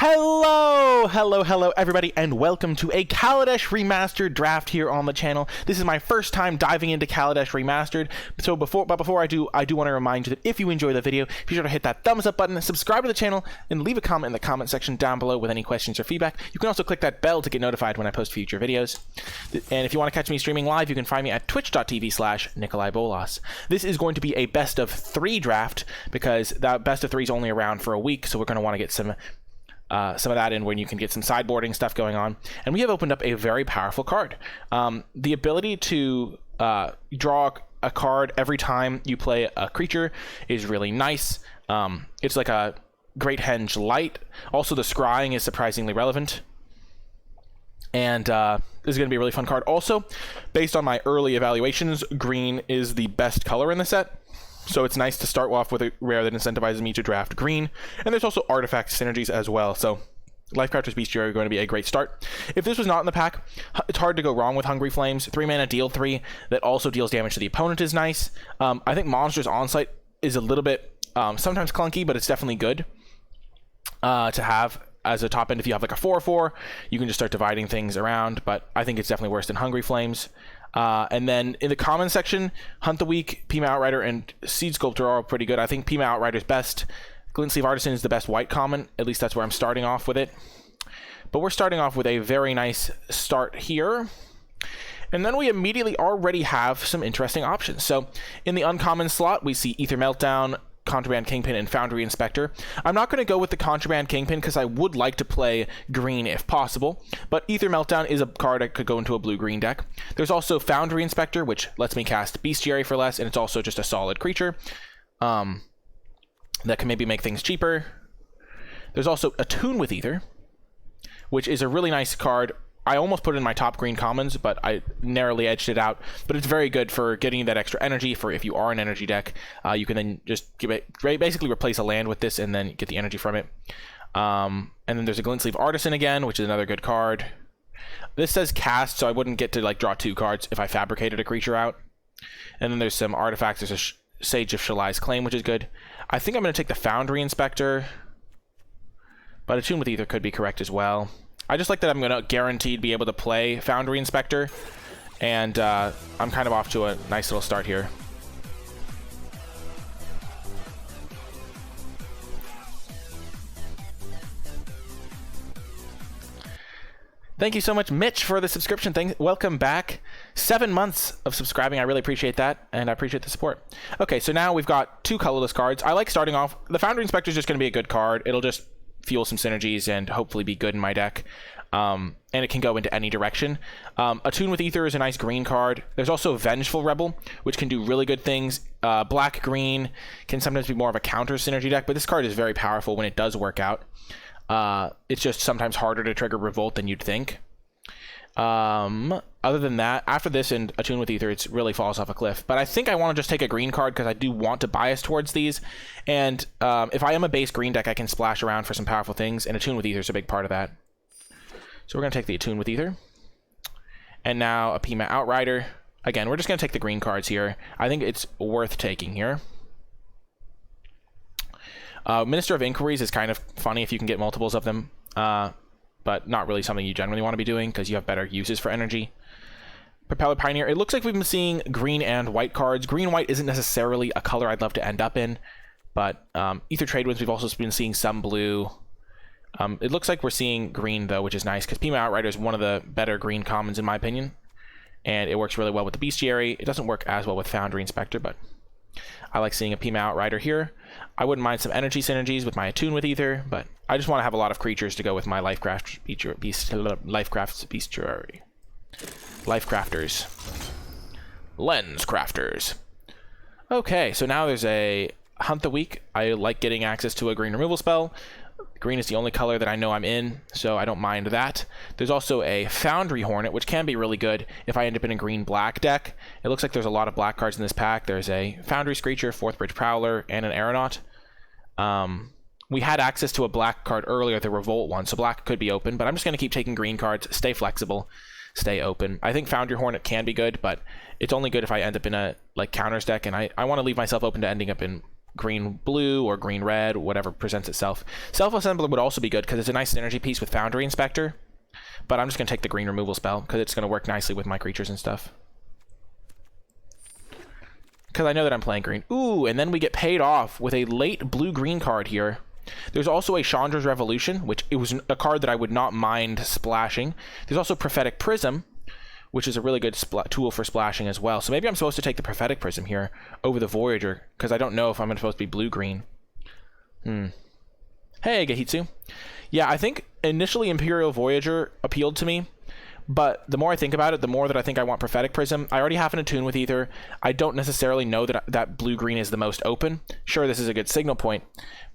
Hello everybody, and welcome to a Kaladesh Remastered draft here on the channel. This is my first time diving into Kaladesh Remastered, so before I do want to remind you that if you enjoy the video, be sure to hit that thumbs up button, subscribe to the channel, and leave a comment in the comment section down below with any questions or feedback. You can also click that bell to get notified when I post future videos. And if you want to catch me streaming live, you can find me at twitch.tv/NicolaiBolas. This is going to be a best of 3 draft, because that best of 3 is only around for a week, so we're going to want to get some of that in when you can get some sideboarding stuff going on. And we have opened up a very powerful card. The ability to draw a card every time you play a creature is really nice. It's like a Great Henge Light. Also, the scrying is surprisingly relevant. And this is going to be a really fun card. Also, based on my early evaluations, green is the best color in the set. So it's nice to start off with a rare that incentivizes me to draft green. And there's also artifact synergies as well. So Lifecrafter's Bestiary are going to be a great start. If this was not in the pack, it's hard to go wrong with Hungry Flames. 3 mana, deal 3, that also deals damage to the opponent is nice. I think Monsters Onslaught is a little bit sometimes clunky, but it's definitely good to have as a top end. If you have like a 4/4, you can just start dividing things around, but I think it's definitely worse than Hungry Flames. And then in the common section, Hunt the Weak, Pima Outrider, and Seed Sculptor are pretty good. I think Pima Outrider is best. Glint Sleeve Artisan is the best white common. At least that's where I'm starting off with it. But we're starting off with a very nice start here. And then we immediately already have some interesting options. So in the uncommon slot, we see Aether Meltdown, Contraband Kingpin, and Foundry Inspector. I'm not going to go with the Contraband Kingpin because I would like to play green if possible, but Aether Meltdown is a card that could go into a blue-green deck. There's also Foundry Inspector, which lets me cast Bestiary for less, and it's also just a solid creature that can maybe make things cheaper. There's also Attune with Aether, which is a really nice card. I almost put it in my top green commons, but I narrowly edged it out. But it's very good for getting that extra energy for if you are an energy deck. You can then just give it, basically replace a land with this and then get the energy from it. And then there's a Glint Sleeve Artisan again, which is another good card. This says cast, so I wouldn't get to like draw 2 cards if I fabricated a creature out. And then there's some artifacts. There's a Sage of Shalai's Claim, which is good. I think I'm going to take the Foundry Inspector, but Attune with Aether could be correct as well. I just like that I'm going to guaranteed be able to play Foundry Inspector, and I'm kind of off to a nice little start here. Thank you so much, Mitch, for the subscription. Welcome back. 7 months of subscribing. I really appreciate that, and I appreciate the support. Okay, so now we've got 2 colorless cards. I like starting off. The Foundry Inspector is just going to be a good card. It'll just fuel some synergies and hopefully be good in my deck. And it can go into any direction. Attune with Aether is a nice green card. There's also Vengeful Rebel, which can do really good things. Black-green can sometimes be more of a counter synergy deck, but this card is very powerful when it does work out. It's just sometimes harder to trigger Revolt than you'd think. Other than that, after this and Attune with Aether, it really falls off a cliff. But I think I want to just take a green card because I do want to bias towards these. And if I am a base green deck, I can splash around for some powerful things, and Attune with Aether is a big part of that. So we're going to take the Attune with Aether. And now a Pima Outrider. Again, we're just going to take the green cards here. I think it's worth taking here. Minister of Inquiries is kind of funny if you can get multiples of them. But not really something you generally want to be doing because you have better uses for energy. Propeller Pioneer. It looks like we've been seeing green and white cards. Green-white isn't necessarily a color I'd love to end up in, but Aether Trade Winds, we've also been seeing some blue. It looks like we're seeing green, though, which is nice because Pima Outrider is one of the better green commons, in my opinion, and it works really well with the Bestiary. It doesn't work as well with Foundry Inspector, but I like seeing a Pima Outrider here. I wouldn't mind some energy synergies with my Attune with Aether, but I just want to have a lot of creatures to go with my Lifecraft's Bestiary. Lifecrafters. Lens Crafters. Okay, so now there's a Hunt the Weak. I like getting access to a green removal spell. Green is the only color that I know I'm in, so I don't mind that. There's also a Foundry Hornet, which can be really good if I end up in a green-black deck. It looks like there's a lot of black cards in this pack. There's a Foundry Screecher, 4th Bridge Prowler, and an Aeronaut. We had access to a black card earlier, the Revolt one, so black could be open, but I'm just going to keep taking green cards, stay flexible, stay open. I think Foundry Hornet can be good, but it's only good if I end up in a counters deck, and I want to leave myself open to ending up in green-blue or green-red, whatever presents itself. Self-Assembler would also be good because it's a nice synergy piece with Foundry Inspector. But I'm just going to take the green removal spell because it's going to work nicely with my creatures and stuff. Because I know that I'm playing green. Ooh, and then we get paid off with a late blue-green card here. There's also a Chandra's Revolution, which it was a card that I would not mind splashing. There's also Prophetic Prism, which is a really good tool for splashing as well. So maybe I'm supposed to take the Prophetic Prism here over the Voyager, because I don't know if I'm supposed to be blue-green. Hey, Gehitsu. Yeah, I think initially Imperial Voyager appealed to me, but the more I think about it, the more that I think I want Prophetic Prism. I already have an Attune with Ether. I don't necessarily know that blue-green is the most open. Sure, this is a good signal point,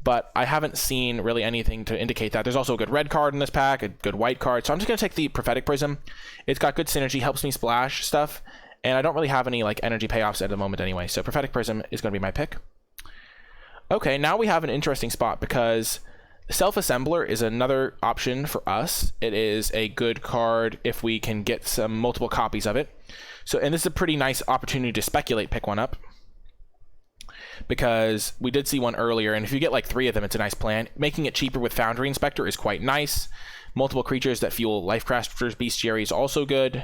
but I haven't seen really anything to indicate that. There's also a good red card in this pack, a good white card, so I'm just going to take the Prophetic Prism. It's got good synergy, helps me splash stuff, and I don't really have any like energy payoffs at the moment anyway, so Prophetic Prism is going to be my pick. Okay, now we have an interesting spot because Self-Assembler is another option for us. It is a good card if we can get some multiple copies of it. So, and this is a pretty nice opportunity to speculate pick one up, because we did see one earlier, and if you get like 3 of them, it's a nice plan. Making it cheaper with Foundry Inspector is quite nice. Multiple creatures that fuel Lifecrafters Bestiary is also good.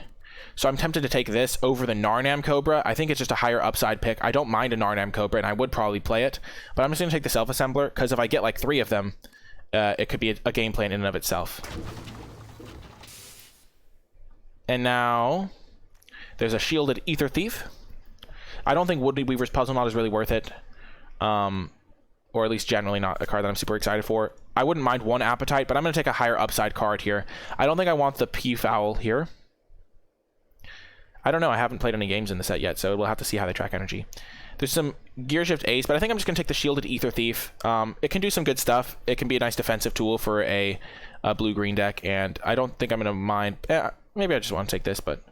So I'm tempted to take this over the Narnam Cobra. I think it's just a higher upside pick. I don't mind a Narnam Cobra, and I would probably play it, but I'm just going to take the Self-Assembler, because if I get like 3 of them, it could be a game plan in and of itself. And now there's a Shielded Ether Thief. I don't think Woodley Weaver's Puzzle Knot is really worth it, or at least generally not a card that I'm super excited for. I wouldn't mind 1 Appetite, but I'm going to take a higher upside card here. I don't think I want the Peafowl here. I don't know. I haven't played any games in the set yet, so we'll have to see how they track energy. There's some Gearshift Ace, but I think I'm just going to take the Shielded Ether Thief. It can do some good stuff. It can be a nice defensive tool for a blue-green deck, and I don't think I'm going to mind. Maybe I just want to take this, but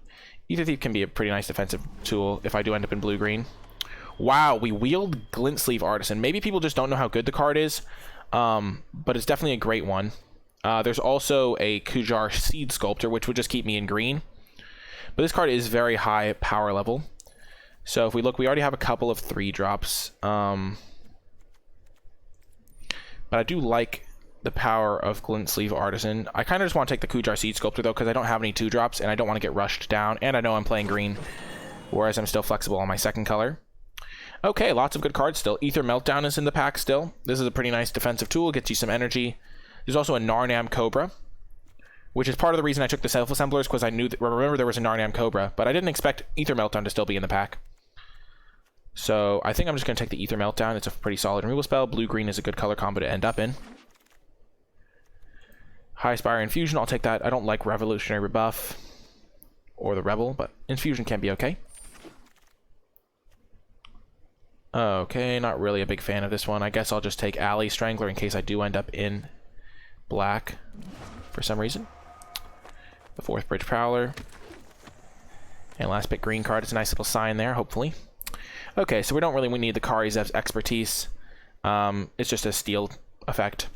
Ether Thief can be a pretty nice defensive tool if I do end up in blue-green. Wow, we wield Glint Sleeve Artisan. Maybe people just don't know how good the card is, but it's definitely a great one. There's also a Kujar Seed Sculptor, which would just keep me in green. But this card is very high power level. So if we look, we already have a couple of 3-drops. But I do like the power of Glint Sleeve Artisan. I kind of just want to take the Kujar Seed Sculptor, though, because I don't have any 2-drops, and I don't want to get rushed down. And I know I'm playing green, whereas I'm still flexible on my second color. Okay, lots of good cards still. Ether Meltdown is in the pack still. This is a pretty nice defensive tool. Gets you some energy. There's also a Narnam Cobra, which is part of the reason I took the Self-Assemblers, because I knew that, remember there was a Narnam Cobra, but I didn't expect Ether Meltdown to still be in the pack. So I think I'm just going to take the Ether Meltdown. It's a pretty solid removal spell. Blue-green is a good color combo to end up in. High Spire Infusion, I'll take that. I don't like Revolutionary Rebuff or the Rebel, but Infusion can be okay. Okay, not really a big fan of this one. I guess I'll just take Alley Strangler in case I do end up in black for some reason. The 4th Bridge Prowler. And last pick green card. It's a nice little sign there, hopefully. Okay, so we don't really need the Karizev's expertise. It's just a steal effect.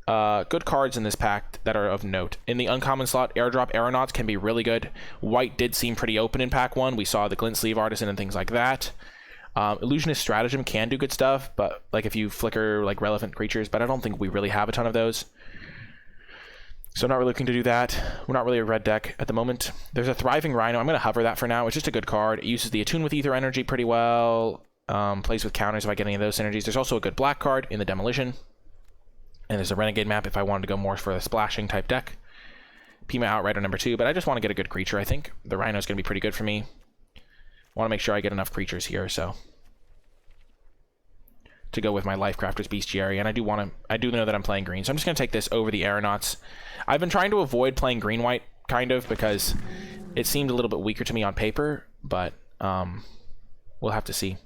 Good cards in this pack that are of note. In the uncommon slot, Airdrop Aeronauts can be really good. White did seem pretty open in pack 1. We saw the Glint Sleeve Artisan and things like that. Illusionist Stratagem can do good stuff, but like if you flicker like relevant creatures, but I don't think we really have a ton of those. So I'm not really looking to do that. We're not really a red deck at the moment. There's a Thriving Rhino. I'm going to hover that for now. It's just a good card. It uses the Attune with Ether Energy pretty well. Plays with counters if I get any of those synergies. There's also a good black card in the Demolition. And there's a Renegade map if I wanted to go more for a splashing type deck. Pima Outrider number 2, but I just want to get a good creature, I think. The Rhino is going to be pretty good for me. I want to make sure I get enough creatures here, so to go with my Lifecrafters Bestiary, and I do know that I'm playing green, so I'm just going to take this over the Aeronauts. I've been trying to avoid playing green-white, kind of, because it seemed a little bit weaker to me on paper, but we'll have to see.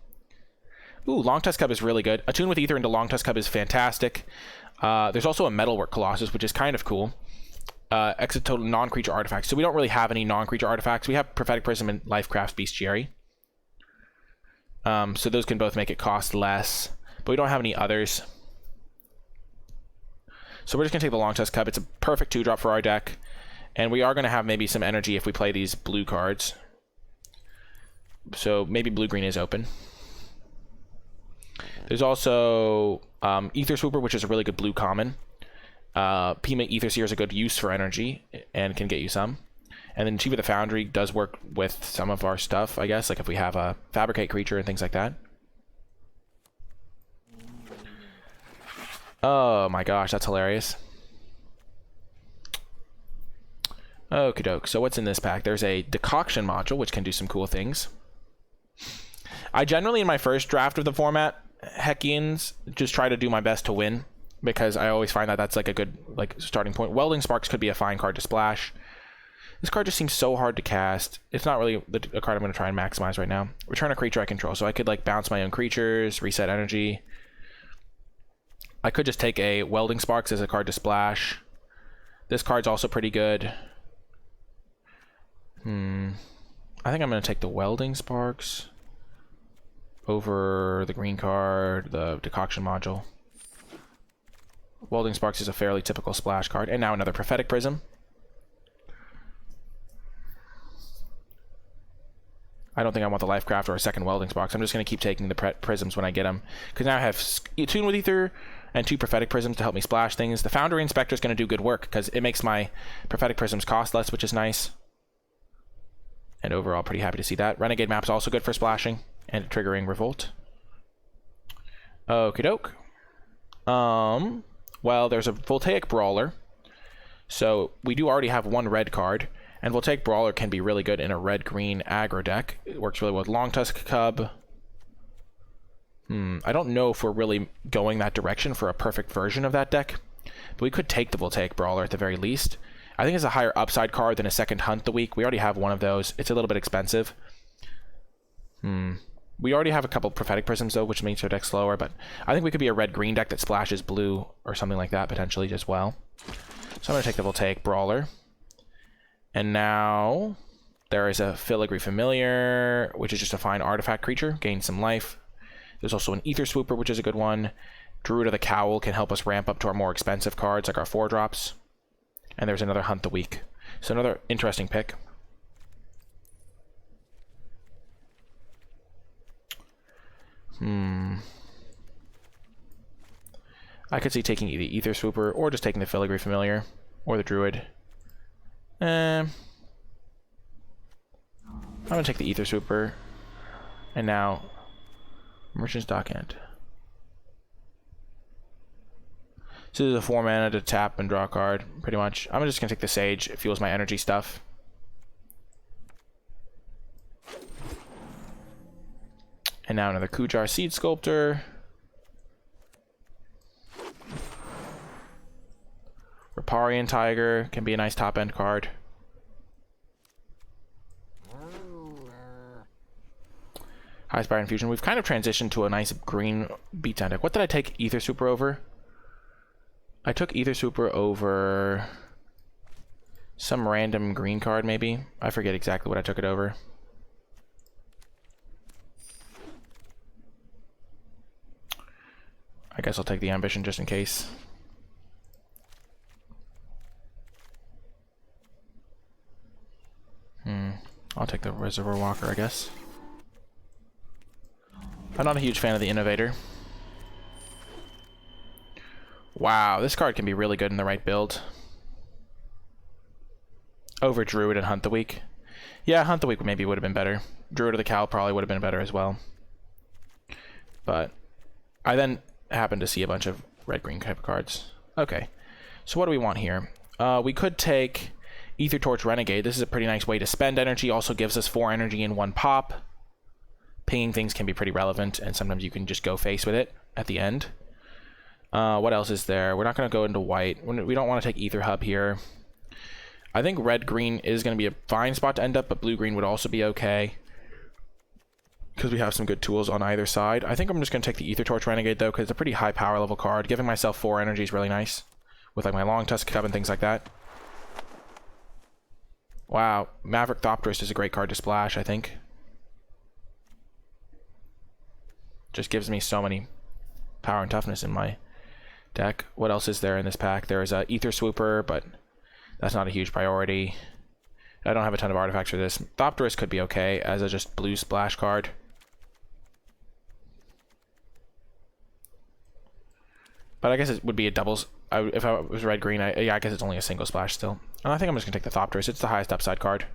Ooh, Long Tusk Cub is really good. Attune with Ether into Long Tusk Cub is fantastic. There's also a Metalwork Colossus, which is kind of cool. Exit total non-creature artifacts. So we don't really have any non-creature artifacts. We have Prophetic Prism and Lifecraft's Bestiary. So those can both make it cost less. But we don't have any others. So we're just going to take the Long Tusk Cub. It's a perfect 2-drop for our deck. And we are going to have maybe some energy if we play these blue cards. So maybe blue-green is open. There's also Ether Swooper, which is a really good blue common. Pima Ether Seer is a good use for energy and can get you some. And then Chiba the Foundry does work with some of our stuff, I guess, like if we have a Fabricate creature and things like that. Oh my gosh, that's hilarious. Okie doke. So what's in this pack? There's a Decoction module, which can do some cool things. I generally, in my first draft of the format, Heckians, just try to do my best to win, because I always find that that's like a good starting point. Welding Sparks could be a fine card to splash. This card just seems so hard to cast. It's not really a card I'm going to try and maximize right now. Return a creature I control. So I could like bounce my own creatures, reset energy. I could just take a Welding Sparks as a card to splash. This card's also pretty good. I think I'm going to take the Welding Sparks over the green card, the Decoction module. Welding Sparks is a fairly typical splash card. And now another Prophetic Prism. I don't think I want the Lifecraft or a second Welding Sparks. I'm just going to keep taking the Prisms when I get them. Because now I have Tune with Ether and 2 Prophetic Prisms to help me splash things. The Foundry Inspector is going to do good work because it makes my Prophetic Prisms cost less, which is nice. And overall, pretty happy to see that. Renegade Map's also good for splashing and triggering Revolt. Okie doke. Well, there's a Voltaic Brawler. So we do already have one red card. And Voltaic Brawler can be really good in a red-green aggro deck. It works really well with Long Tusk Cub. I don't know if we're really going that direction for a perfect version of that deck. But we could take the Voltaic Brawler at the very least. I think it's a higher upside card than a second Hunt the Week. We already have one of those. It's a little bit expensive. We already have a couple Prophetic Prisms, though, which makes our deck slower. But I think we could be a red-green deck that splashes blue or something like that, potentially, as well. So I'm going to take the Voltaic Brawler. And now there is a Filigree Familiar, which is just a fine artifact creature. Gain some life. There's also an Ether Swooper, which is a good one. Druid of the Cowl can help us ramp up to our more expensive cards, like our 4-drops. And there's another Hunt the Week. So another interesting pick. I could see taking the Ether Swooper, or just taking the Filigree Familiar, or the Druid. I'm going to take the Ether Swooper. And now, Merchant's Dockhand. So this is a 4 mana to tap and draw a card, pretty much. I'm just going to take the Sage. It fuels my energy stuff. And now another Kujar Seed Sculptor. Riparian Tiger can be a nice top-end card. High Spire Infusion. We've kind of transitioned to a nice green beatdown deck. What did I take Ether Swooper over? I took Ether Swooper over some random green card, maybe. I forget exactly what I took it over. I guess I'll take the Ambition just in case. I'll take the Reservoir Walker, I guess. I'm not a huge fan of the Innovator. Wow, this card can be really good in the right build. Over Druid and Hunt the Week. Yeah, Hunt the Week maybe would have been better. Druid of the Cowl probably would have been better as well. But I then happened to see a bunch of red-green type of cards. Okay, so what do we want here? We could take Ether Torch Renegade. This is a pretty nice way to spend energy. Also gives us 4 energy in 1 pop. Pinging things can be pretty relevant, and sometimes you can just go face with it at the end. What else is there? We're not going to go into white. We don't want to take Ether Hub here. I think red-green is going to be a fine spot to end up, but blue-green would also be okay, because we have some good tools on either side. I think I'm just going to take the Ether Torch Renegade, though, because it's a pretty high power level card. Giving myself 4 energy is really nice, with like my Long Tusk Cub and things like that. Wow, Maverick Thopterist is a great card to splash, I think. Just gives me so many power and toughness in my deck. What else is there in this pack? There is a Ether Swooper, but that's not a huge priority. I don't have a ton of artifacts for this. Thopterist could be okay as a just blue splash card. But I guess it would be a doubles. If I was red-green, yeah, I guess it's only a single splash still. And I think I'm just going to take the Thopterus. It's the highest upside card.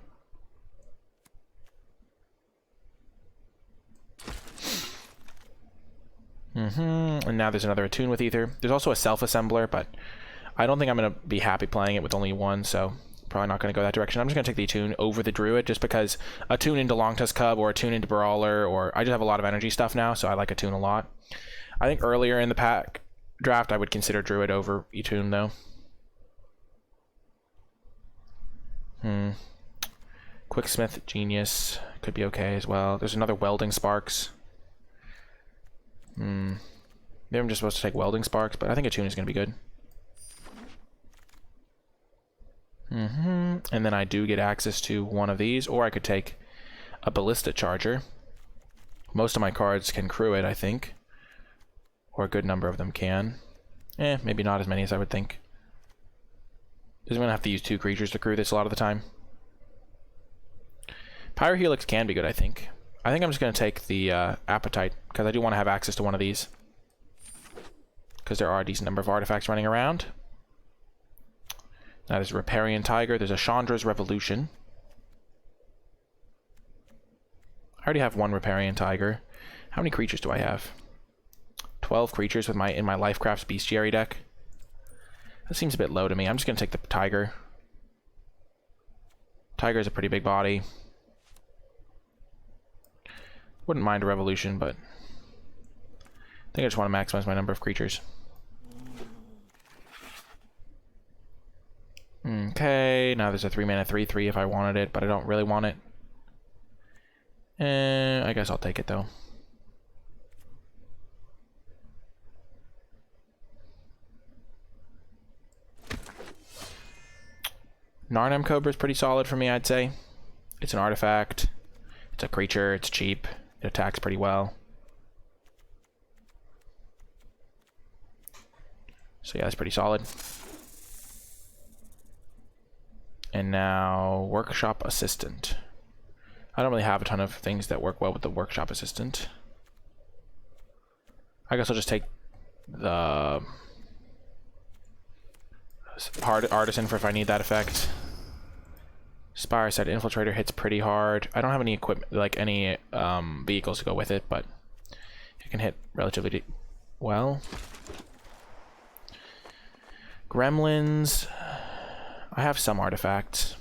And now there's another Attune with Ether. There's also a Self-Assembler, but I don't think I'm going to be happy playing it with only one, so probably not going to go that direction. I'm just going to take the Attune over the Druid, just because Attune into Longtusk Cub or Attune into Brawler, or I just have a lot of energy stuff now, so I like Attune a lot. I think earlier in the pack draft, I would consider Druid over Attune, though. Quicksmith Genius could be okay as well. There's another Welding Sparks. Maybe I'm just supposed to take Welding Sparks, but I think Attune is going to be good. And then I do get access to one of these, or I could take a Ballista Charger. Most of my cards can crew it, I think. Or a good number of them can. Maybe not as many as I would think. Because I'm going to have to use 2 creatures to crew this a lot of the time. Pyrohelix can be good, I think. I think I'm just going to take the Appetite, because I do want to have access to one of these. Because there are a decent number of artifacts running around. Now there's a Riparian Tiger. There's a Chandra's Revolution. I already have one Riparian Tiger. How many creatures do I have? 12 creatures with in my Lifecraft's Bestiary deck. That seems a bit low to me. I'm just going to take the Tiger. Tiger is a pretty big body. Wouldn't mind a Revolution, but I think I just want to maximize my number of creatures. Okay, now there's a 3-mana 3/3 if I wanted it, but I don't really want it. I guess I'll take it, though. Narnam Cobra is pretty solid for me, I'd say. It's an artifact. It's a creature. It's cheap. It attacks pretty well. So yeah, that's pretty solid. And now, Workshop Assistant. I don't really have a ton of things that work well with the Workshop Assistant. I guess I'll just take the Artisan for if I need that effect. Spireside Infiltrator hits pretty hard. I don't have any equipment, like any vehicles to go with it, but it can hit relatively well. Gremlins. I have some artifacts.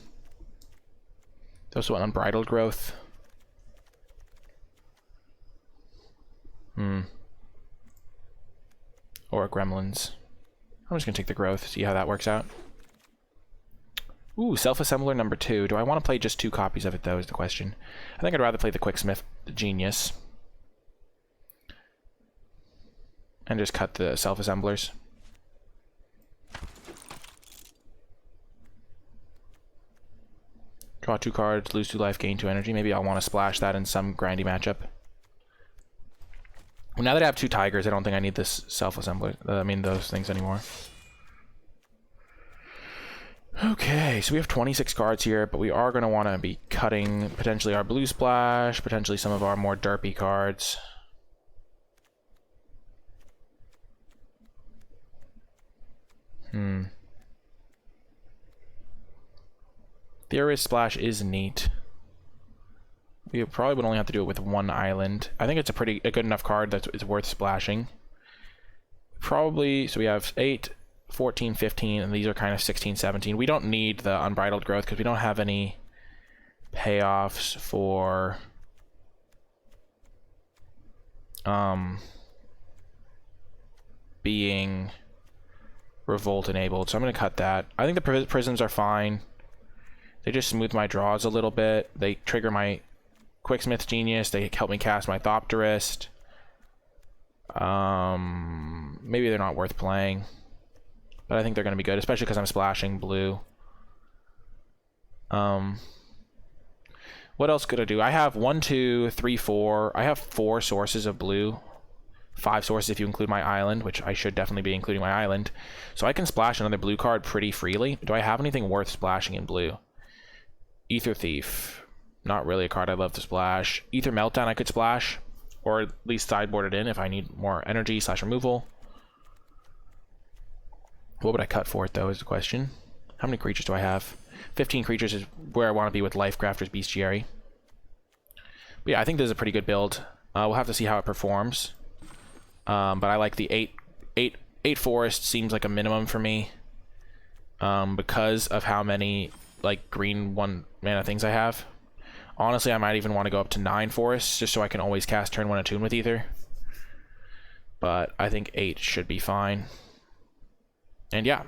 There's also an Unbridled Growth. Or Gremlins. I'm just going to take the Growth, see how that works out. Ooh, Self-Assembler number 2. Do I want to play just 2 copies of it, though, is the question. I think I'd rather play the Quicksmith Genius. And just cut the Self-Assemblers. Draw 2 cards, lose 2 life, gain 2 energy. Maybe I'll want to splash that in some grindy matchup. Well, now that I have 2 Tigers, I don't think I need this Self-Assembler. Those things anymore. Okay, so we have 26 cards here, but we are going to want to be cutting potentially our Blue Splash, potentially some of our more derpy cards. Theorist Splash is neat. We probably would only have to do it with 1 island. I think it's a good enough card that it's worth splashing. Probably, so we have 8, 14, 15, and these are kind of 16, 17. We don't need the Unbridled Growth because we don't have any payoffs for being Revolt enabled, so I'm going to cut that. I think the prisms are fine. They just smooth my draws a little bit. They trigger my Quicksmith Genius. They help me cast my Thopterist. Maybe they're not worth playing. But I think they're going to be good, especially because I'm splashing blue. What else could I do? I have 1, 2, 3, 4. I have 4 sources of blue. 5 sources if you include my island, which I should definitely be including my island. So I can splash another blue card pretty freely. Do I have anything worth splashing in blue? Ether Thief. Not really a card I'd love to splash. Ether Meltdown I could splash. Or at least sideboard it in if I need more energy / removal. What would I cut for it, though, is the question. How many creatures do I have? 15 creatures is where I want to be with Lifecrafter's Bestiary. But yeah, I think this is a pretty good build. We'll have to see how it performs. But I like the 8 forest seems like a minimum for me. Because of how many like green 1 mana things I have. Honestly, I might even want to go up to 9 forests just so I can always cast turn 1 Attune with Ether. But I think 8 should be fine. And yeah.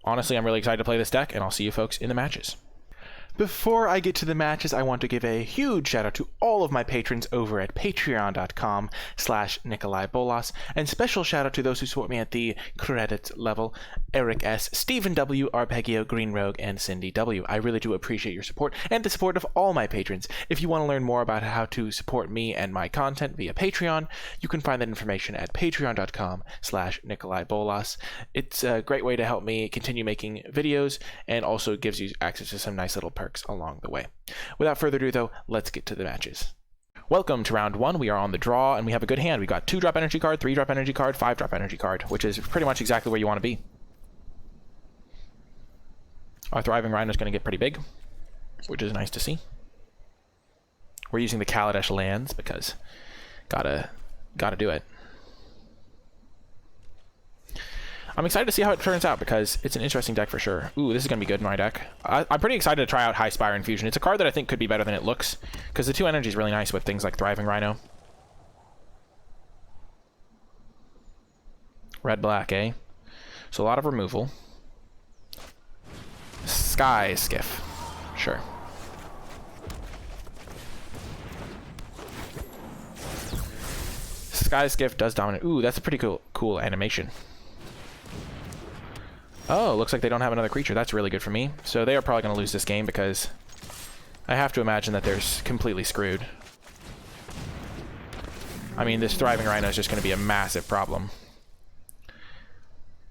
Honestly, I'm really excited to play this deck, and I'll see you folks in the matches. Before I get to the matches, I want to give a huge shout out to all of my patrons over at patreon.com/NicolaiBolas, and special shout out to those who support me at the credit level: Eric S., Stephen W., Arpeggio, Green Rogue, and Cindy W. I really do appreciate your support and the support of all my patrons. If you want to learn more about how to support me and my content via Patreon, you can find that information at patreon.com/NicolaiBolas. It's a great way to help me continue making videos, and also gives you access to some nice little perks along the way. Without further ado, though, let's get to the matches. Welcome to round 1. We are on the draw, and we have a good hand. We got 2-drop energy card, 3-drop energy card, 5-drop energy card, which is pretty much exactly where you want to be. Our Thriving Rhino is going to get pretty big, which is nice to see. We're using the Kaladesh lands because gotta do it. I'm excited to see how it turns out because it's an interesting deck for sure. Ooh, this is going to be good in my deck. I'm pretty excited to try out High Spire Infusion. It's a card that I think could be better than it looks because the 2 energy is really nice with things like Thriving Rhino. Red-black, eh? So a lot of removal. Sky Skiff. Sure. Sky Skiff does dominate. Ooh, that's a pretty cool animation. Oh, looks like they don't have another creature. That's really good for me. So they are probably going to lose this game because I have to imagine that they're completely screwed. I mean, this Thriving Rhino is just going to be a massive problem.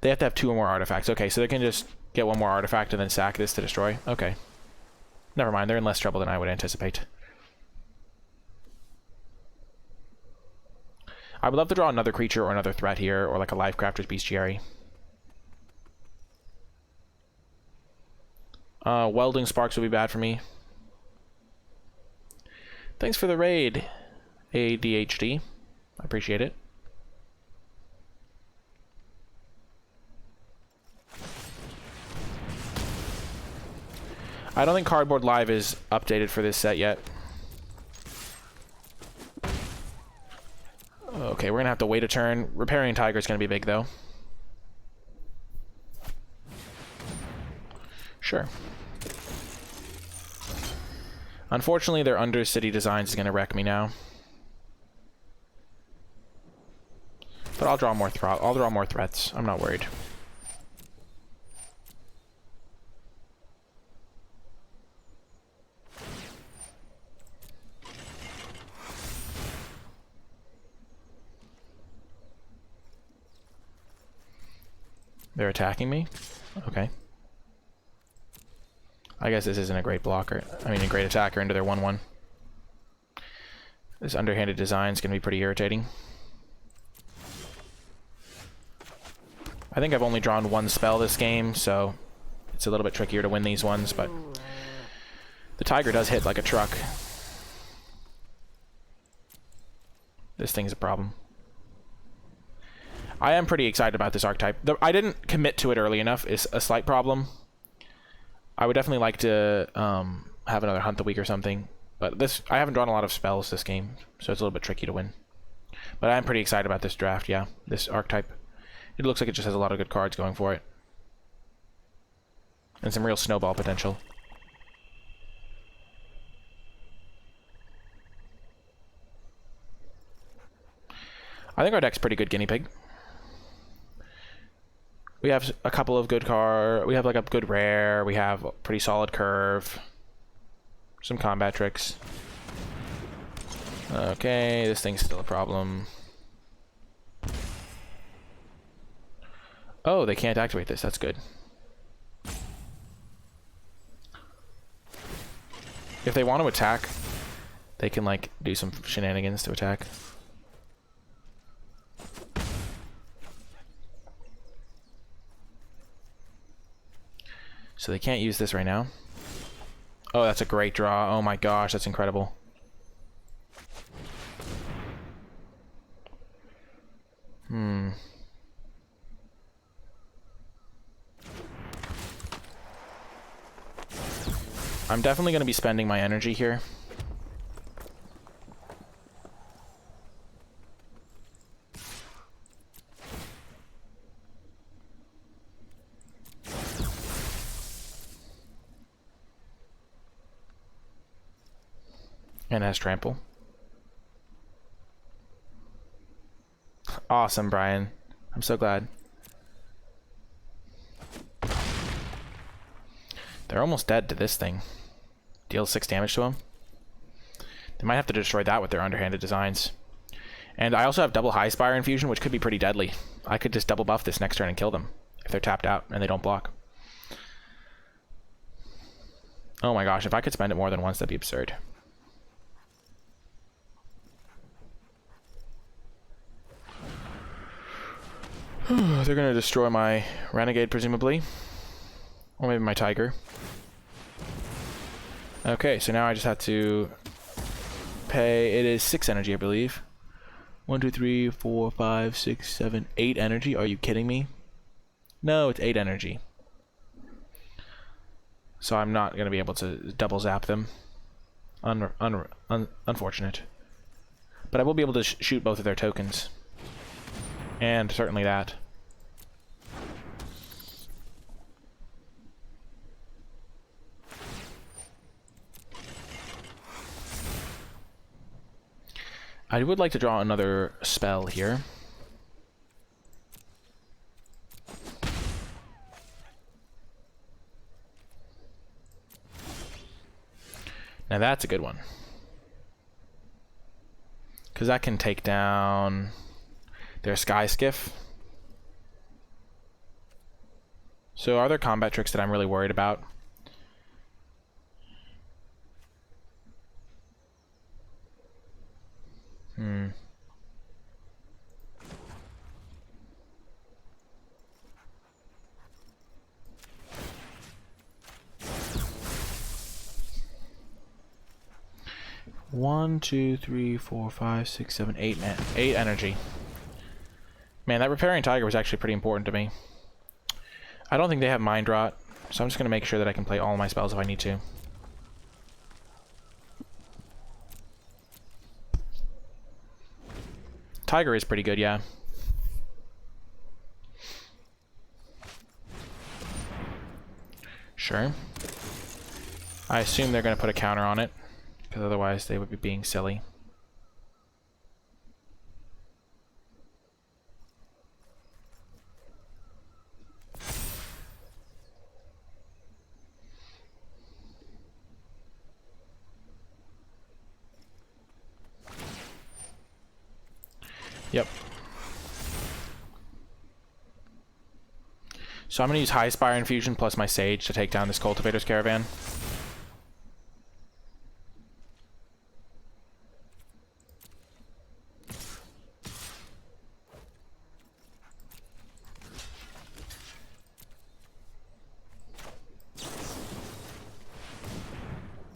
They have to have 2 or more artifacts. Okay, so they can just get 1 more artifact and then sack this to destroy. Okay. Never mind, they're in less trouble than I would anticipate. I would love to draw another creature or another threat here, or like a Lifecrafter's Bestiary. Welding Sparks would be bad for me. Thanks for the raid, ADHD. I appreciate it. I don't think Cardboard Live is updated for this set yet. Okay, we're going to have to wait a turn. Repairing Tiger is going to be big, though. Sure. Unfortunately, their Undercity Designs is going to wreck me now. But I'll draw more threats. I'm not worried. They're attacking me? Okay. I guess this isn't a great blocker. I mean, a great attacker into their 1/1. This underhanded design is going to be pretty irritating. I think I've only drawn 1 spell this game, so it's a little bit trickier to win these ones, but the Tiger does hit like a truck. This thing's a problem. I am pretty excited about this archetype. I didn't commit to it early enough is a slight problem. I would definitely like to have another Hunt the Week or something. But this, I haven't drawn a lot of spells this game, so it's a little bit tricky to win. But I'm pretty excited about this draft, yeah. This archetype. It looks like it just has a lot of good cards going for it. And some real snowball potential. I think our deck's pretty good guinea pig. We have a couple of good cards. We have like a good rare. We have a pretty solid curve. Some combat tricks. Okay, this thing's still a problem. Oh, they can't activate this. That's good. If they want to attack, they can like do some shenanigans to attack. So they can't use this right now. Oh, that's a great draw. Oh my gosh, that's incredible. I'm definitely going to be spending my energy here. And has trample. Awesome, Brian. I'm so glad. They're almost dead to this thing. Deals 6 damage to them. They might have to destroy that with their underhanded designs. And I also have double High Spire Infusion, which could be pretty deadly. I could just double buff this next turn and kill them if they're tapped out and they don't block. Oh my gosh, if I could spend it more than once, that'd be absurd. They're going to destroy my Renegade, presumably. Or maybe my Tiger. Okay, so now I just have to pay... It is 6 energy, I believe. 1, 2, 3, 4, 5, 6, 7, 8 energy. Are you kidding me? No, it's 8 energy. So I'm not going to be able to double zap them. Unfortunate. But I will be able to shoot both of their tokens. And certainly that. I would like to draw another spell here. Now that's a good one. Because that can take down their Sky Skiff. So are there combat tricks that I'm really worried about? One, 2, 3, 4, 5, 6, 7, 8, man. 8 energy. Man, that Repairing Tiger was actually pretty important to me. I don't think they have Mind Rot, so I'm just going to make sure that I can play all my spells if I need to. Tiger is pretty good, yeah. Sure. I assume they're going to put a counter on it, because otherwise they would be being silly. Yep. So I'm going to use High Spire Infusion plus my Sage to take down this Cultivator's Caravan.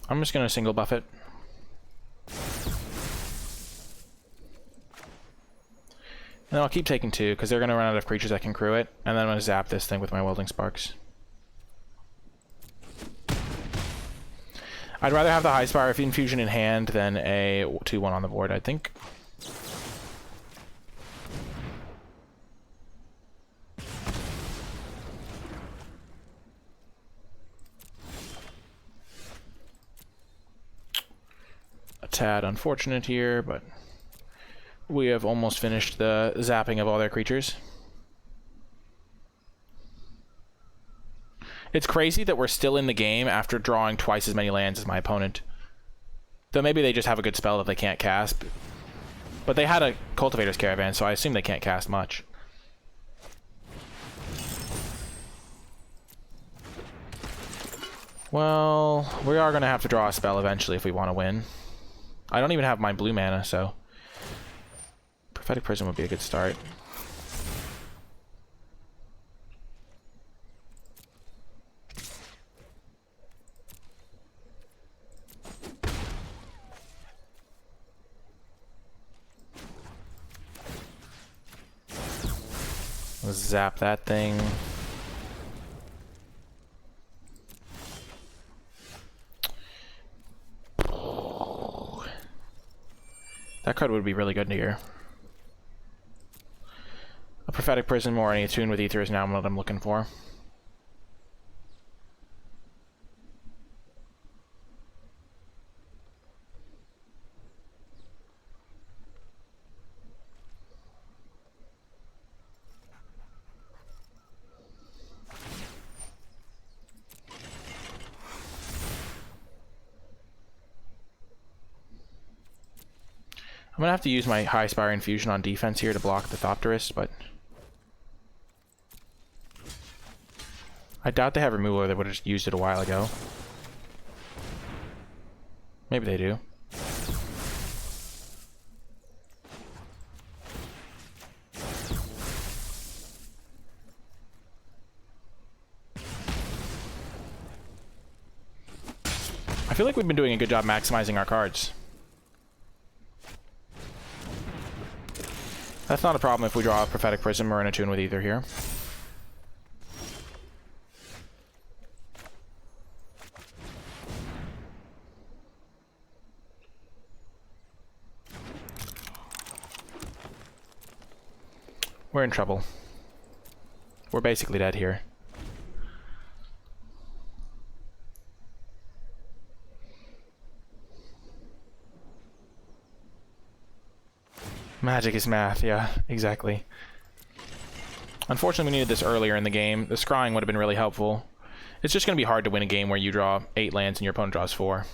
I'm just going to single buff it. And then I'll keep taking 2, because they're going to run out of creatures that can crew it. And then I'm going to zap this thing with my Welding Sparks. I'd rather have the High Spire Infusion in hand than a 2-1 on the board, I think. A tad unfortunate here, but we have almost finished the zapping of all their creatures. It's crazy that we're still in the game after drawing twice as many lands as my opponent. Though maybe they just have a good spell that they can't cast. But they had a Cultivator's Caravan, so I assume they can't cast much. Well, we are going to have to draw a spell eventually if we want to win. I don't even have my blue mana, so Prophetic Prism would be a good start. Zap that thing. That card would be really good here. A Prophetic Prism or any Attune with Ether is now what I'm looking for. I'm gonna have to use my High Spire Infusion on defense here to block the Thopterist, but I doubt they have removal, or they would have just used it a while ago. Maybe they do. I feel like we've been doing a good job maximizing our cards. That's not a problem if we draw a Prophetic Prism or an Attune with Ether here. We're in trouble. We're basically dead here. Magic is math, yeah, exactly. Unfortunately, we needed this earlier in the game. The scrying would have been really helpful. It's just going to be hard to win a game where you draw 8 lands and your opponent draws 4.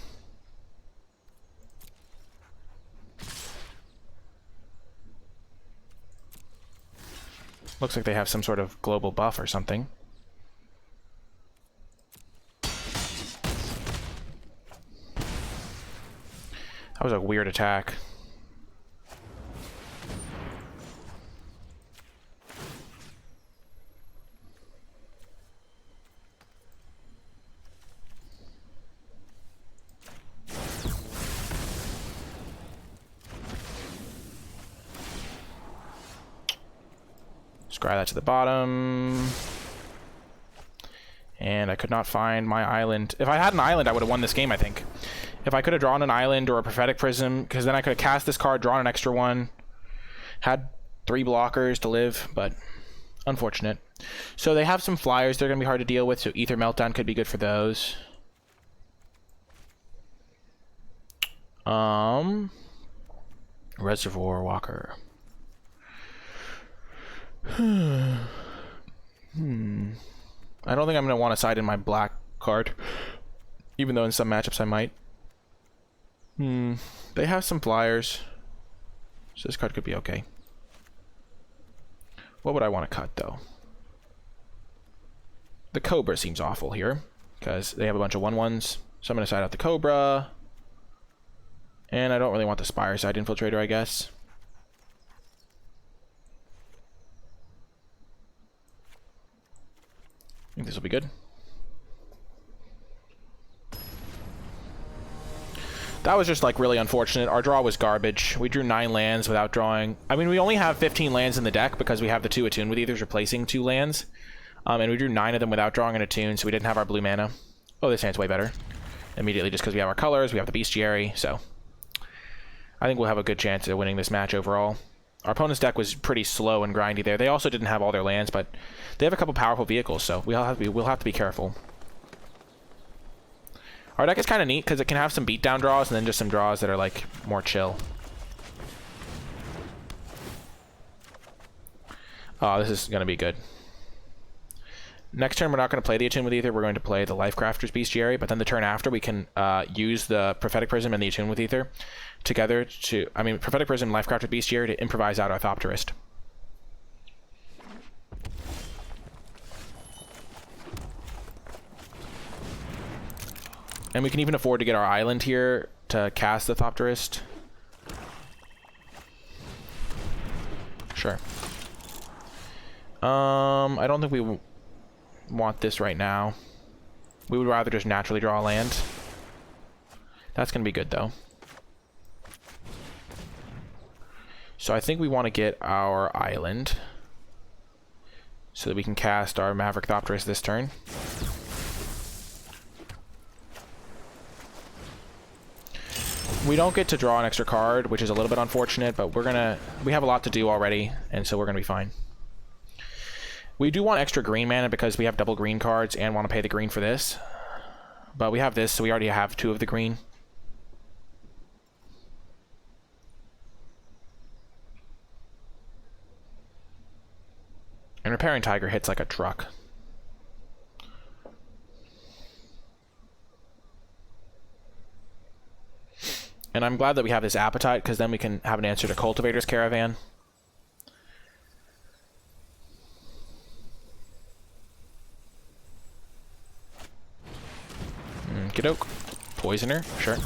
Looks like they have some sort of global buff or something. That was a weird attack. Scry that to the bottom. And I could not find my island. If I had an island, I would have won this game, I think. If I could have drawn an island or a Prophetic Prism, because then I could have cast this card, drawn an extra one, had 3 blockers to live, but unfortunate. So they have some flyers they're going to be hard to deal with, so Ether Meltdown could be good for those. Reservoir Walker. I don't think I'm going to want to side in my black card, even though in some matchups I might. They have some flyers, so this card could be okay. What would I want to cut, though? The Cobra seems awful here, because they have a bunch of 1/1s, so I'm going to side out the Cobra. And I don't really want the Spire Side Infiltrator, I guess. I think this will be good. That was just like really unfortunate. Our draw was garbage. We drew 9 lands without drawing. I mean, we only have 15 lands in the deck because we have the 2 Attune with Ethers replacing 2 lands. And we drew 9 of them without drawing an Attune, so we didn't have our blue mana. Oh, this hand's way better. Immediately, just because we have our colors, we have the Bestiary, so I think we'll have a good chance of winning this match overall. Our opponent's deck was pretty slow and grindy there. They also didn't have all their lands, but they have a couple powerful vehicles, so we'll have to be careful. Our deck is kind of neat because it can have some beatdown draws and then just some draws that are like more chill. Oh, this is going to be good. Next turn, we're not going to play the Attune with Ether. We're going to play the Lifecrafter's Bestiary, but then the turn after, we can use the Prophetic Prism and the Attune with Ether together to... I mean, Prophetic Prism and Lifecrafter's Bestiary to improvise out our Thopterist. And we can even afford to get our island here to cast the Thopterist. Sure. I don't think we want this right now. We would rather just naturally draw a land. That's going to be good, though. So I think we want to get our island. so that we can cast our Maverick Thopterus this turn. We don't get to draw an extra card, which is a little bit unfortunate, but we have a lot to do already, and so we're gonna be fine. We do want extra green mana because we have double green cards and want to pay the green for this. But we have this, so we already have 2 of the green. And Repairing Tiger hits like a truck. And I'm glad that we have this Appetite, because then we can have an answer to Cultivator's Caravan. Okey-doke. Poisoner, sure.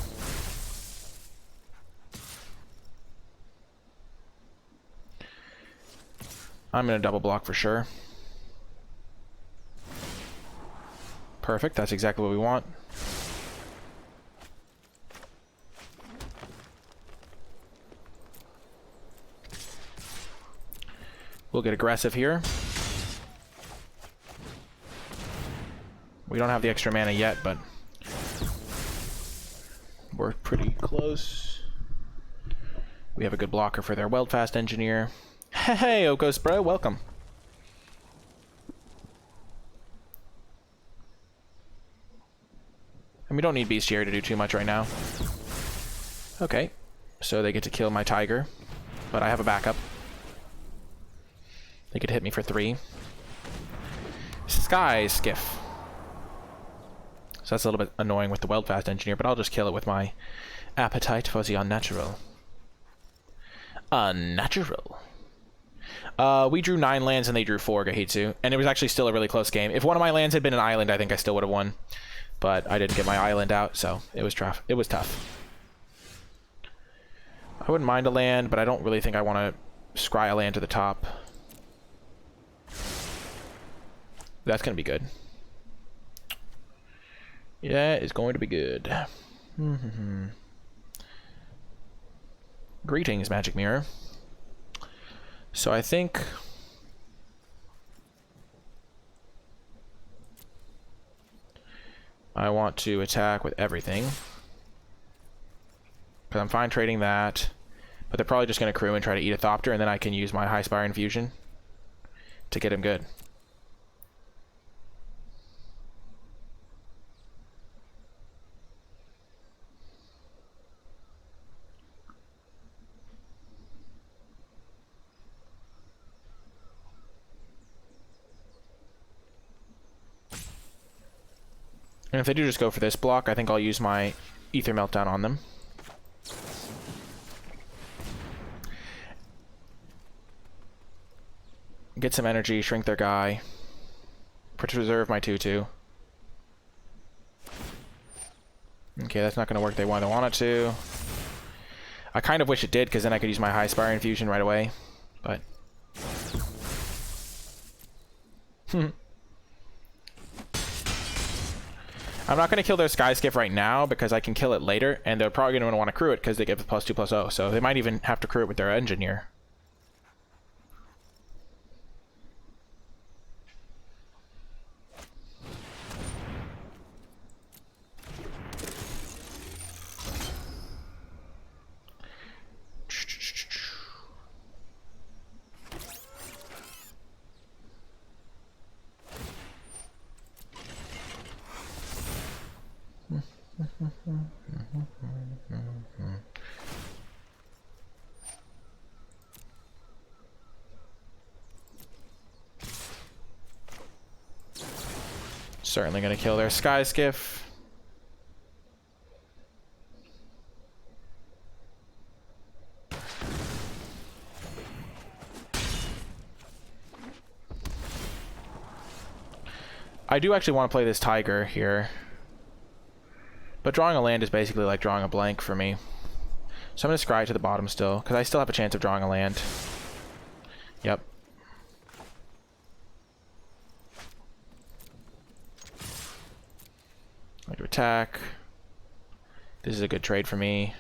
I'm going to double block for sure. Perfect, that's exactly what we want. We'll get aggressive here. We don't have the extra mana yet, but we're pretty close. We have a good blocker for their Weldfast Engineer. Hey, Okos bro, welcome. And we don't need Bestiary to do too much right now. Okay, so they get to kill my Tiger, but I have a backup. They could hit me for 3. Sky Skiff. So that's a little bit annoying with the Weldfast Engineer, but I'll just kill it with my Appetite for the Unnatural. Unnatural. We drew 9 lands and they drew 4, Gahitsu. And it was actually still a really close game. If one of my lands had been an island, I think I still would have won. But I didn't get my island out, so it was tough. It was tough. I wouldn't mind a land, but I don't really think I want to scry a land to the top. That's going to be good. Yeah, it's going to be good. Greetings, Magic Mirror. So I think I want to attack with everything. Because I'm fine trading that. But they're probably just going to crew and try to eat a Thopter, and then I can use my High Spire Infusion to get him good. And if they do just go for this block, I think I'll use my Ether Meltdown on them. Get some energy, shrink their guy. Preserve my 2/2. Okay, that's not going to work the way I want it to. I kind of wish it did, because then I could use my High Spire Infusion right away. But I'm not going to kill their Sky Skiff right now, because I can kill it later, and they're probably going to want to crew it, because they give +2/+0, so they might even have to crew it with their Engineer. Certainly going to kill their Sky Skiff. I do actually want to play this Tiger here. But drawing a land is basically like drawing a blank for me. So I'm going to scry it to the bottom still, because I still have a chance of drawing a land. Yep. I'm going to attack. This is a good trade for me.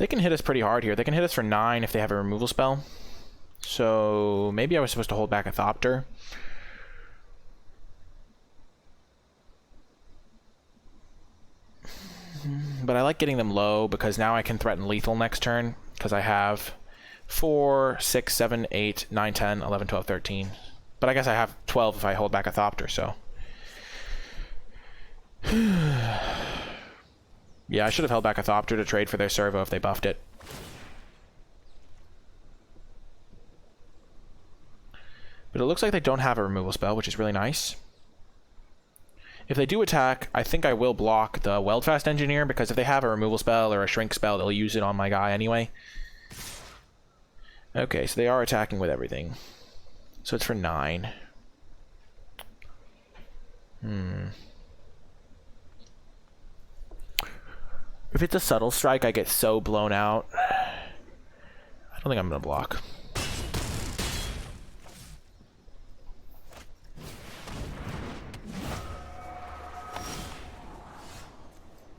They can hit us pretty hard here. They can hit us for 9 if they have a removal spell. So maybe I was supposed to hold back a Thopter. But I like getting them low because now I can threaten lethal next turn because I have 4, 6, 7, 8, 9, 10, 11, 12, 13. But I guess I have 12 if I hold back a Thopter, so. Yeah, I should have held back a Thopter to trade for their servo if they buffed it. But it looks like they don't have a removal spell, which is really nice. If they do attack, I think I will block the Weldfast Engineer, because if they have a removal spell or a shrink spell, they'll use it on my guy anyway. Okay, so they are attacking with everything. So it's for 9. If it's a subtle strike, I get so blown out. I don't think I'm going to block.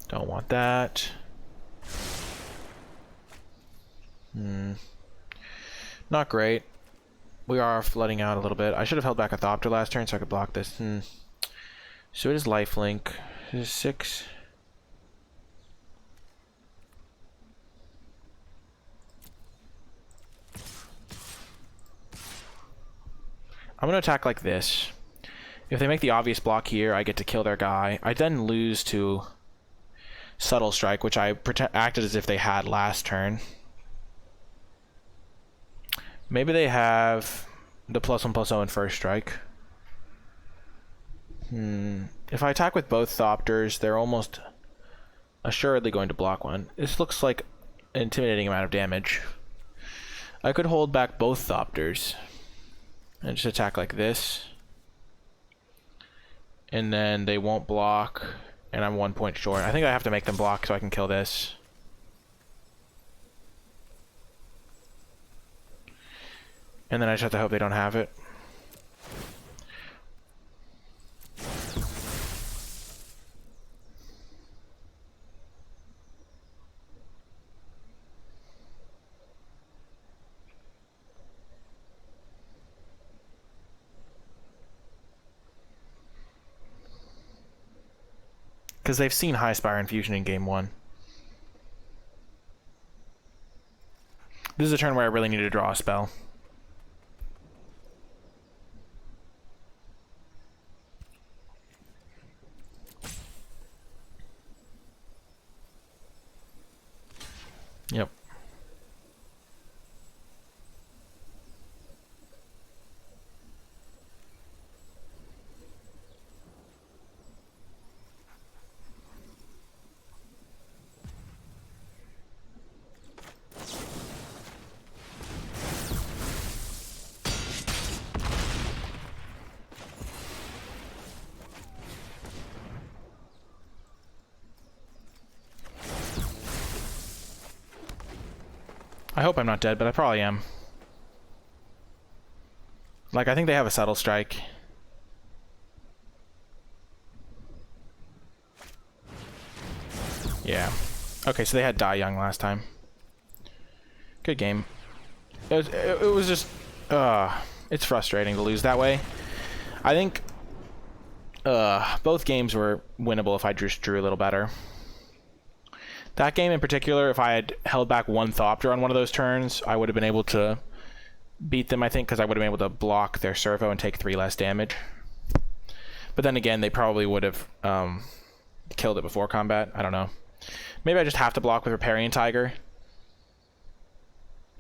Don't want that. Not great. We are flooding out a little bit. I should have held back a Thopter last turn so I could block this. So it is lifelink. It is 6. I'm going to attack like this. If they make the obvious block here, I get to kill their guy. I then lose to Subtle Strike, which I acted as if they had last turn. Maybe they have the +1/+0 in first strike. If I attack with both Thopters, they're almost assuredly going to block one. This looks like an intimidating amount of damage. I could hold back both Thopters and just attack like this. And then they won't block, and I'm 1 point short. I think I have to make them block so I can kill this. And then I just have to hope they don't have it. Because they've seen High Spire Infusion in game 1. This is a turn where I really need to draw a spell. Yep. I hope I'm not dead, but I probably am. Like, I think they have a Subtle Strike. Yeah. Okay, so they had Die Young last time. Good game. It was just... it's frustrating to lose that way. I think... both games were winnable if I just drew a little better. That game in particular, if I had held back one Thopter on one of those turns, I would have been able to beat them, I think, because I would have been able to block their servo and take 3 less damage. But then again, they probably would have killed it before combat. I don't know. Maybe I just have to block with Riparian Tiger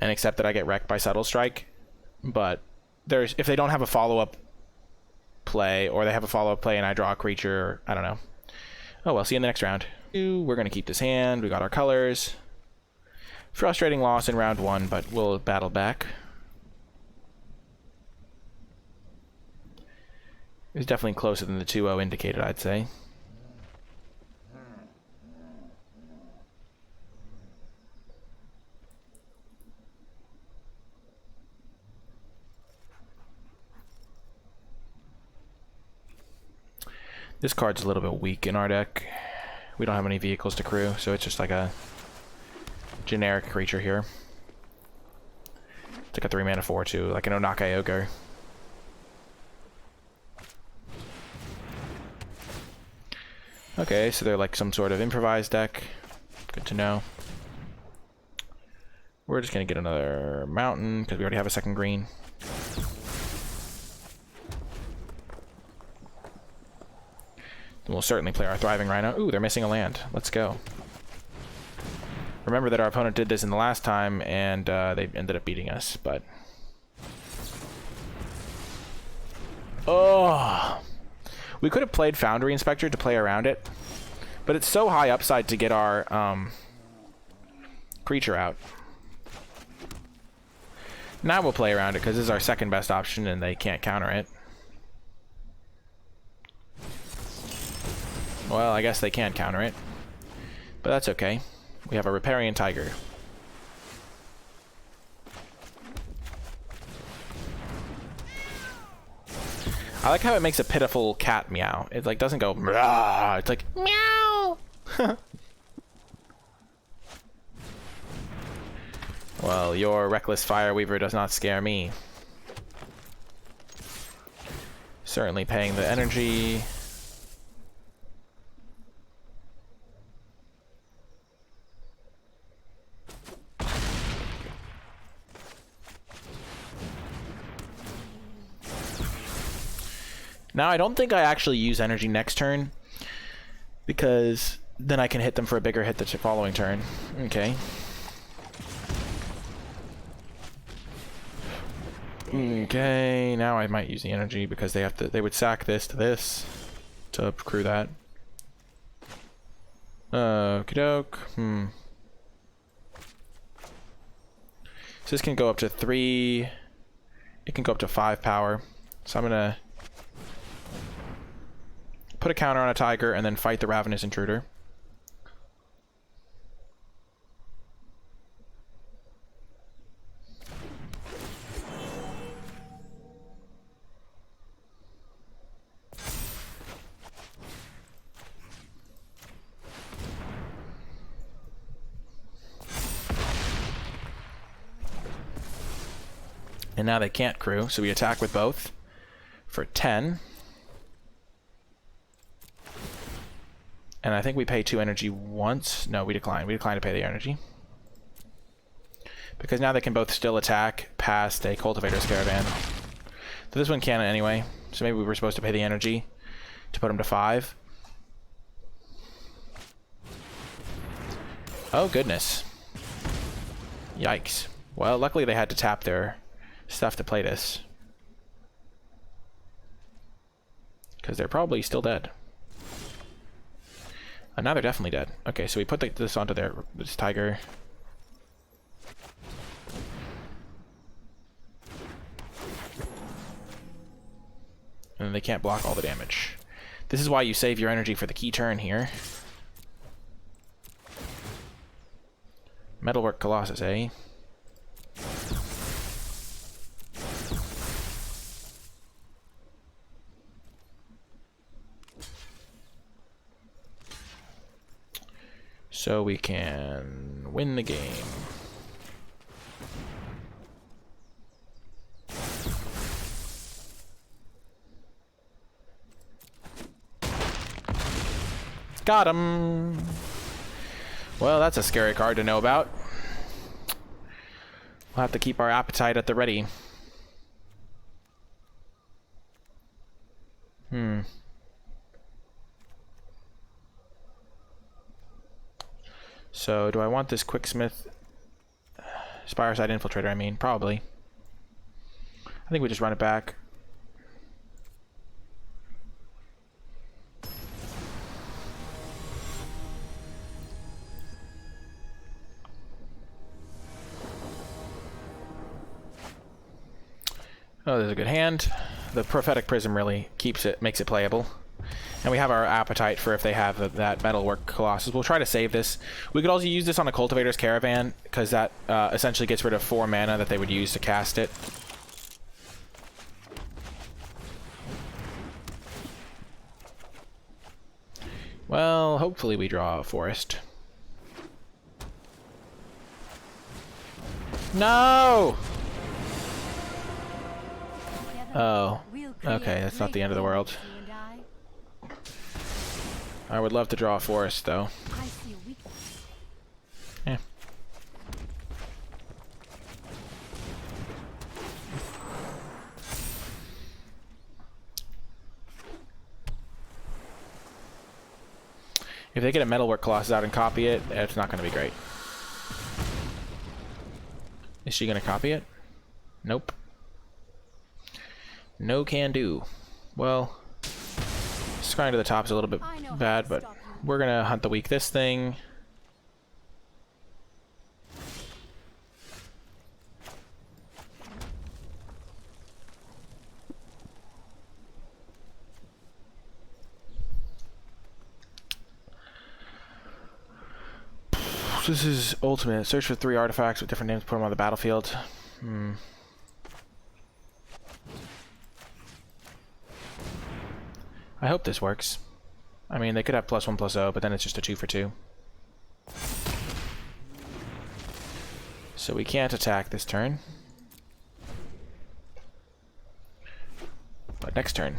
and accept that I get wrecked by Subtle Strike. But if they don't have a follow-up play, or they have a follow-up play and I draw a creature, I don't know. Oh well, see you in the next round. We're going to keep this hand. We got our colors. Frustrating loss in round 1, but we'll battle back. It was definitely closer than the 2-0 indicated, I'd say. This card's a little bit weak in our deck. We don't have any vehicles to crew, so it's just like a generic creature here. It's like a 3-mana 4/2, like an Onakai Ogre. Okay, so they're like some sort of improvised deck. Good to know. We're just gonna get another mountain because we already have a second green. Then we'll certainly play our Thriving Rhino. Ooh, they're missing a land. Let's go. Remember that our opponent did this in the last time, and they ended up beating us, but... Oh! We could have played Foundry Inspector to play around it, but it's so high upside to get our creature out. Now we'll play around it, because this is our second best option, and they can't counter it. Well, I guess they can counter it, but that's okay. We have a Riparian Tiger. I like how it makes a pitiful cat meow. It like doesn't go meow. It's like meow. Well, your Reckless Fireweaver does not scare me. Certainly paying the energy. Now, I don't think I actually use energy next turn, because then I can hit them for a bigger hit the following turn. Okay. Okay, now I might use the energy because they would sack this to this to crew that. Okie doke. So this can go up to 3. It can go up to 5 power. So I'm gonna put a counter on a Tiger and then fight the Ravenous Intruder. And now they can't crew, so we attack with both for 10. And I think we pay 2 energy once. No, we decline. We decline to pay the energy. Because now they can both still attack past a Cultivator's Caravan. So this one can anyway. So maybe we were supposed to pay the energy to put them to 5. Oh, goodness. Yikes. Well, luckily they had to tap their stuff to play this. Because they're probably still dead. Now they're definitely dead. Okay, so we put this onto this Tiger. And they can't block all the damage. This is why you save your energy for the key turn here. Metalwork Colossus, eh? So we can win the game. Got him! Well, that's a scary card to know about. We'll have to keep our appetite at the ready. So, do I want this Quicksmith? Spireside Infiltrator, I mean. Probably. I think we just run it back. Oh, there's a good hand. The Prophetic Prism really makes it playable. And we have our appetite for if they have that Metalwork Colossus. We'll try to save this. We could also use this on a Cultivator's Caravan, because that essentially gets rid of 4 mana that they would use to cast it. Well, hopefully we draw a forest. No! Oh. Okay, that's not the end of the world. I would love to draw a forest, though. Yeah. If they get a Metalwork Colossus out and copy it, it's not going to be great. Is she going to copy it? Nope. No can do. Well, scrying to the top is a little bit bad, but we're going to hunt the weak this thing. This is ultimate. Search for 3 artifacts with different names, put them on the battlefield. I hope this works. I mean, they could have +1/+0, but then it's just a 2 for 2. So we can't attack this turn. But next turn.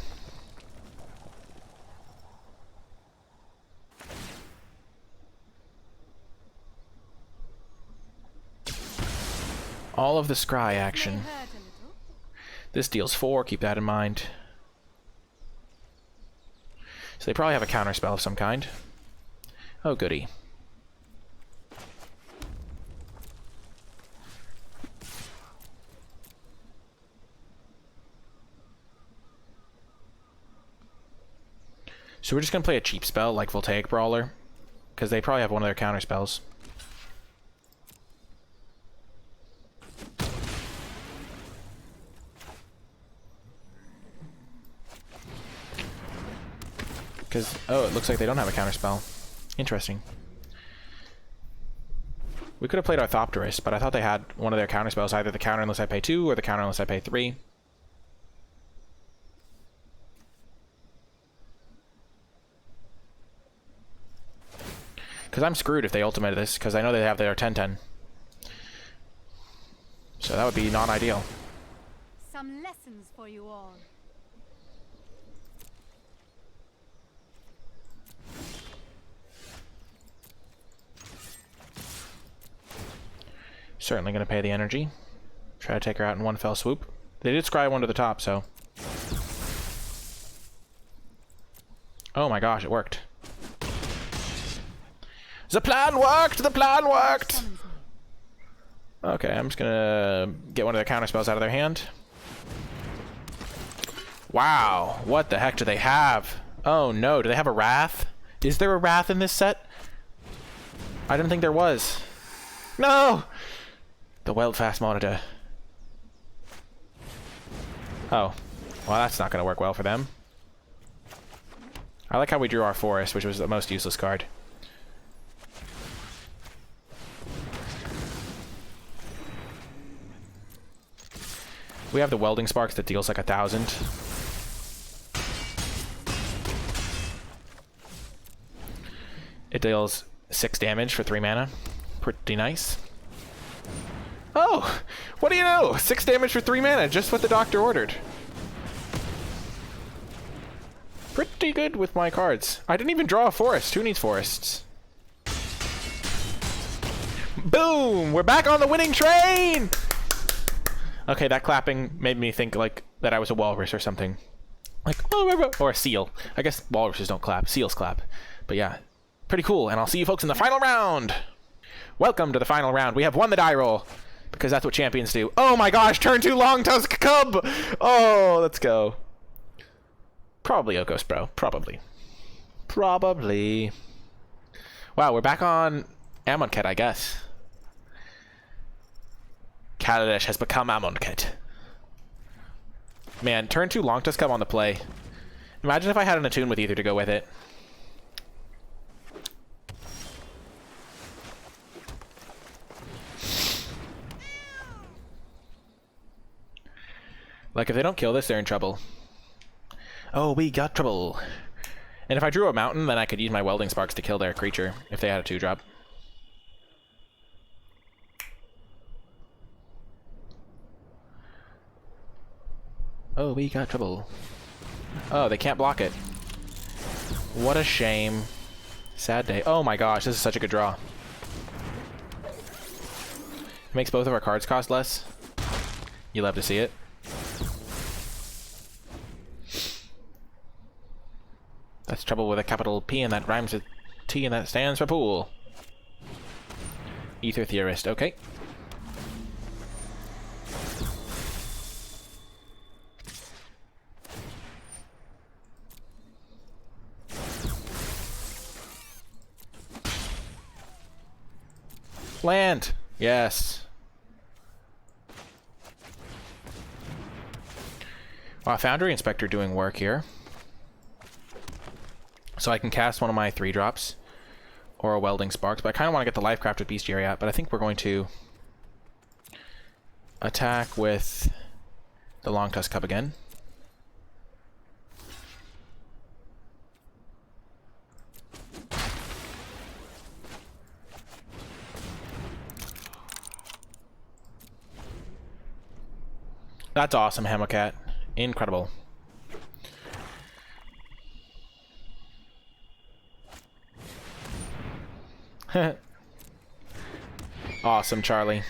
All of the scry action. This deals 4, keep that in mind. So they probably have a counterspell of some kind. Oh, goody. So we're just going to play a cheap spell like Voltaic Brawler, because they probably have one of their counterspells. Because, oh, it looks like they don't have a counterspell. Interesting. We could have played Orthopterist, but I thought they had one of their counterspells, either the counter unless I pay 2 or the counter unless I pay 3. Because I'm screwed if they ultimate this, because I know they have their 10/10. So that would be non-ideal. Some lessons for you all. Certainly going to pay the energy. Try to take her out in one fell swoop. They did scry one to the top, so... Oh my gosh, it worked. The plan worked! The plan worked! Okay, I'm just gonna get one of their counterspells out of their hand. Wow, what the heck do they have? Oh no, do they have a Wrath? Is there a Wrath in this set? I didn't think there was. No! The Weldfast Monitor. Oh. Well, that's not going to work well for them. I like how we drew our Forest, which was the most useless card. We have the Welding Sparks that deals like 1,000. It deals 6 damage for 3 mana. Pretty nice. Oh! What do you know? 6 damage for 3 mana, just what the doctor ordered. Pretty good with my cards. I didn't even draw a forest. Who needs forests? Boom! We're back on the winning train! Okay, that clapping made me think like that I was a walrus or something. Like, oh, or a seal. I guess walruses don't clap, seals clap. But yeah, pretty cool. And I'll see you folks in the final round! Welcome to the final round. We have won the die roll. Because that's what champions do. Oh my gosh, turn 2 Long Tusk Cub! Oh, let's go. Probably Okos, bro. Probably. Probably. Wow, we're back on Amonkhet, I guess. Kaladesh has become Amonkhet. Man, turn 2 Long Tusk Cub on the play. Imagine if I had an Attune with either to go with it. Like, if they don't kill this, they're in trouble. Oh, we got trouble. And if I drew a mountain, then I could use my Welding Sparks to kill their creature if they had a 2-drop. Oh, we got trouble. Oh, they can't block it. What a shame. Sad day. Oh my gosh, this is such a good draw. It makes both of our cards cost less. You love to see it. That's trouble with a capital P and that rhymes with T and that stands for pool. Ether Theorist, okay. Land! Yes. Wow, Foundry Inspector doing work here. So I can cast one of my 3-drops. Or a Welding Sparks, but I kind of want to get the Lifecrafted Bestiary out, but I think we're going to attack with the Long Tusk Cub again. That's awesome, Hamocat. Incredible. Awesome, Charlie.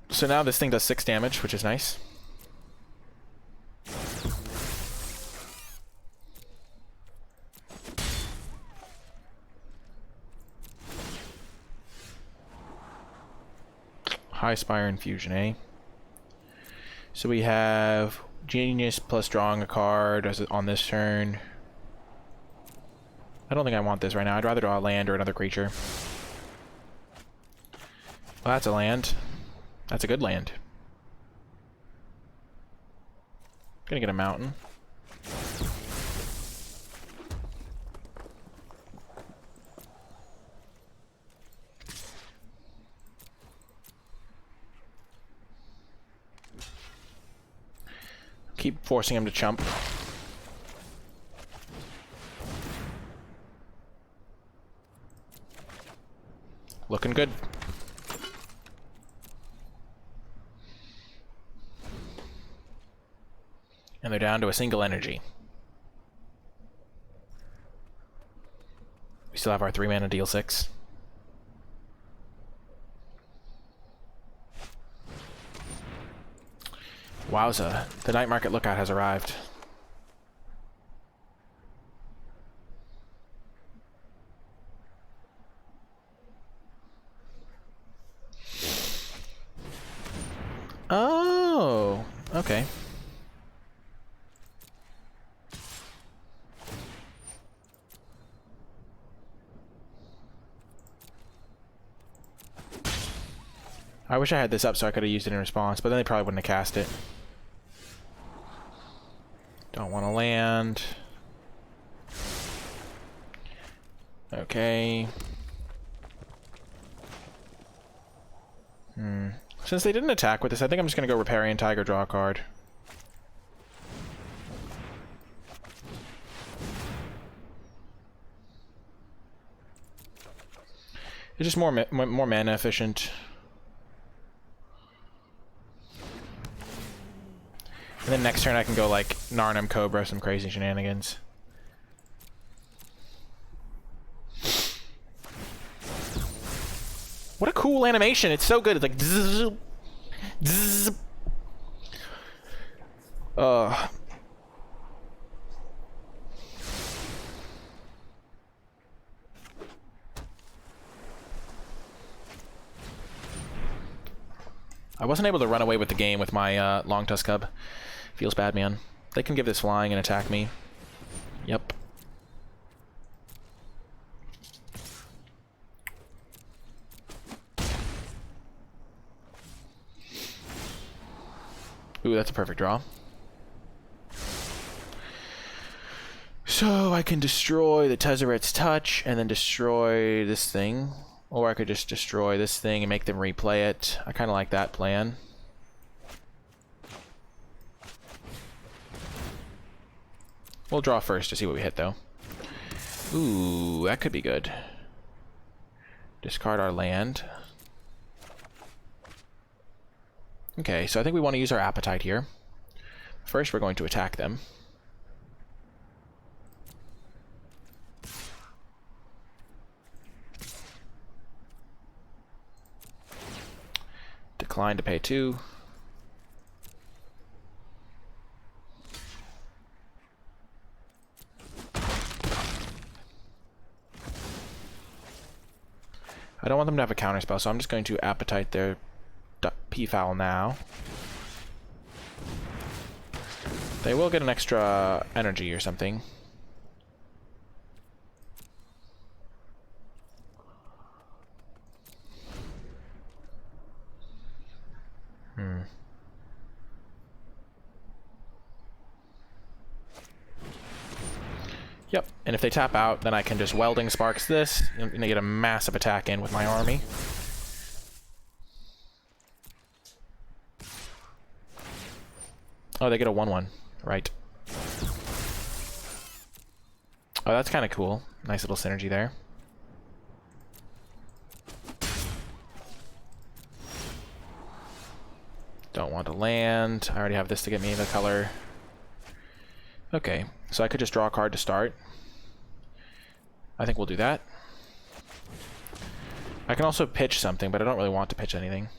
So now this thing does 6 damage, which is nice. High Spire Infusion, eh? So we have Genius plus drawing a card as on this turn. I don't think I want this right now. I'd rather draw a land or another creature. Well, that's a land. That's a good land. Gonna get a mountain. Keep forcing him to chump. Looking good. And they're down to a single energy. We still have our 3-mana deal 6. Wowza. The Night Market Lookout has arrived. Oh, okay. I wish I had this up so I could have used it in response, but then they probably wouldn't have cast it. Don't want to land. Okay. Since they didn't attack with this, I think I'm just going to go Riparian Tiger, draw a card. It's just more mana efficient. And then next turn I can go like Narnum Cobra, some crazy shenanigans. What a cool animation! It's so good. It's like zzz, zzz. I wasn't able to run away with the game with my Long Tusk Cub. Feels bad, man. They can give this flying and attack me. Yep. Ooh, that's a perfect draw. So I can destroy the Tezzeret's Touch and then destroy this thing. Or I could just destroy this thing and make them replay it. I kind of like that plan. We'll draw first to see what we hit, though. Ooh, that could be good. Discard our land. Okay, so I think we want to use our appetite here. First, we're going to attack them. Decline to pay 2. I don't want them to have a counterspell, so I'm just going to appetite their Peafowl now. They will get an extra energy or something. Yep, and if they tap out, then I can just Welding Sparks this, and they get a massive attack in with my army. Oh, they get a 1/1. Right. Oh, that's kind of cool. Nice little synergy there. Don't want to land. I already have this to get me the color. Okay, so I could just draw a card to start. I think we'll do that. I can also pitch something, but I don't really want to pitch anything.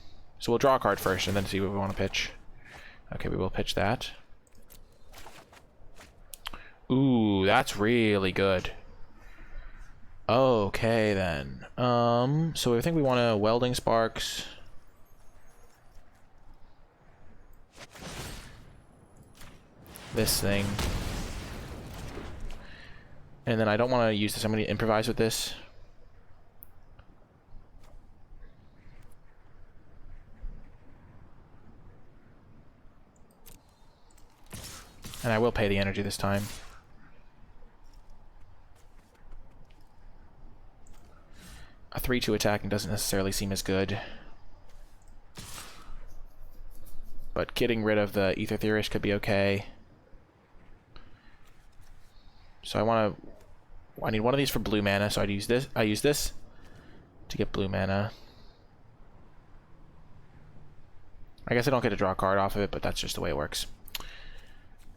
So we'll draw a card first and then see what we want to pitch. Okay, we will pitch that. Ooh, that's really good. Okay, then. So I think we want to Welding Sparks. This thing. And then I don't want to use this. I'm going to improvise with this. And I will pay the energy this time. A 3/2 attacking doesn't necessarily seem as good. But getting rid of the Ether Theorist could be okay. So I need one of these for blue mana, so I'd use this. I use this to get blue mana. I guess I don't get to draw a card off of it, but that's just the way it works.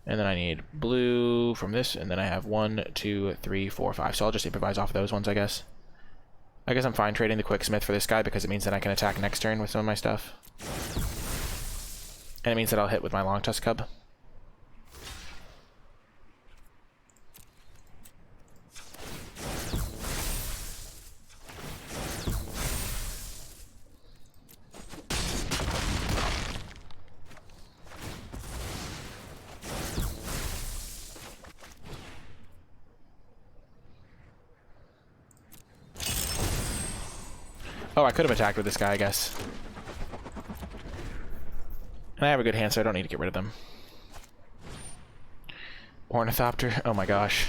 And then I need blue from this, and then I have 1, 2, 3, 4, 5. So I'll just improvise off of those ones, I guess. I guess I'm fine trading the Quicksmith for this guy because it means that I can attack next turn with some of my stuff. And it means that I'll hit with my Long Tusk Cub. Oh, I could have attacked with this guy, I guess. And I have a good hand, so I don't need to get rid of them. Ornithopter. Oh my gosh.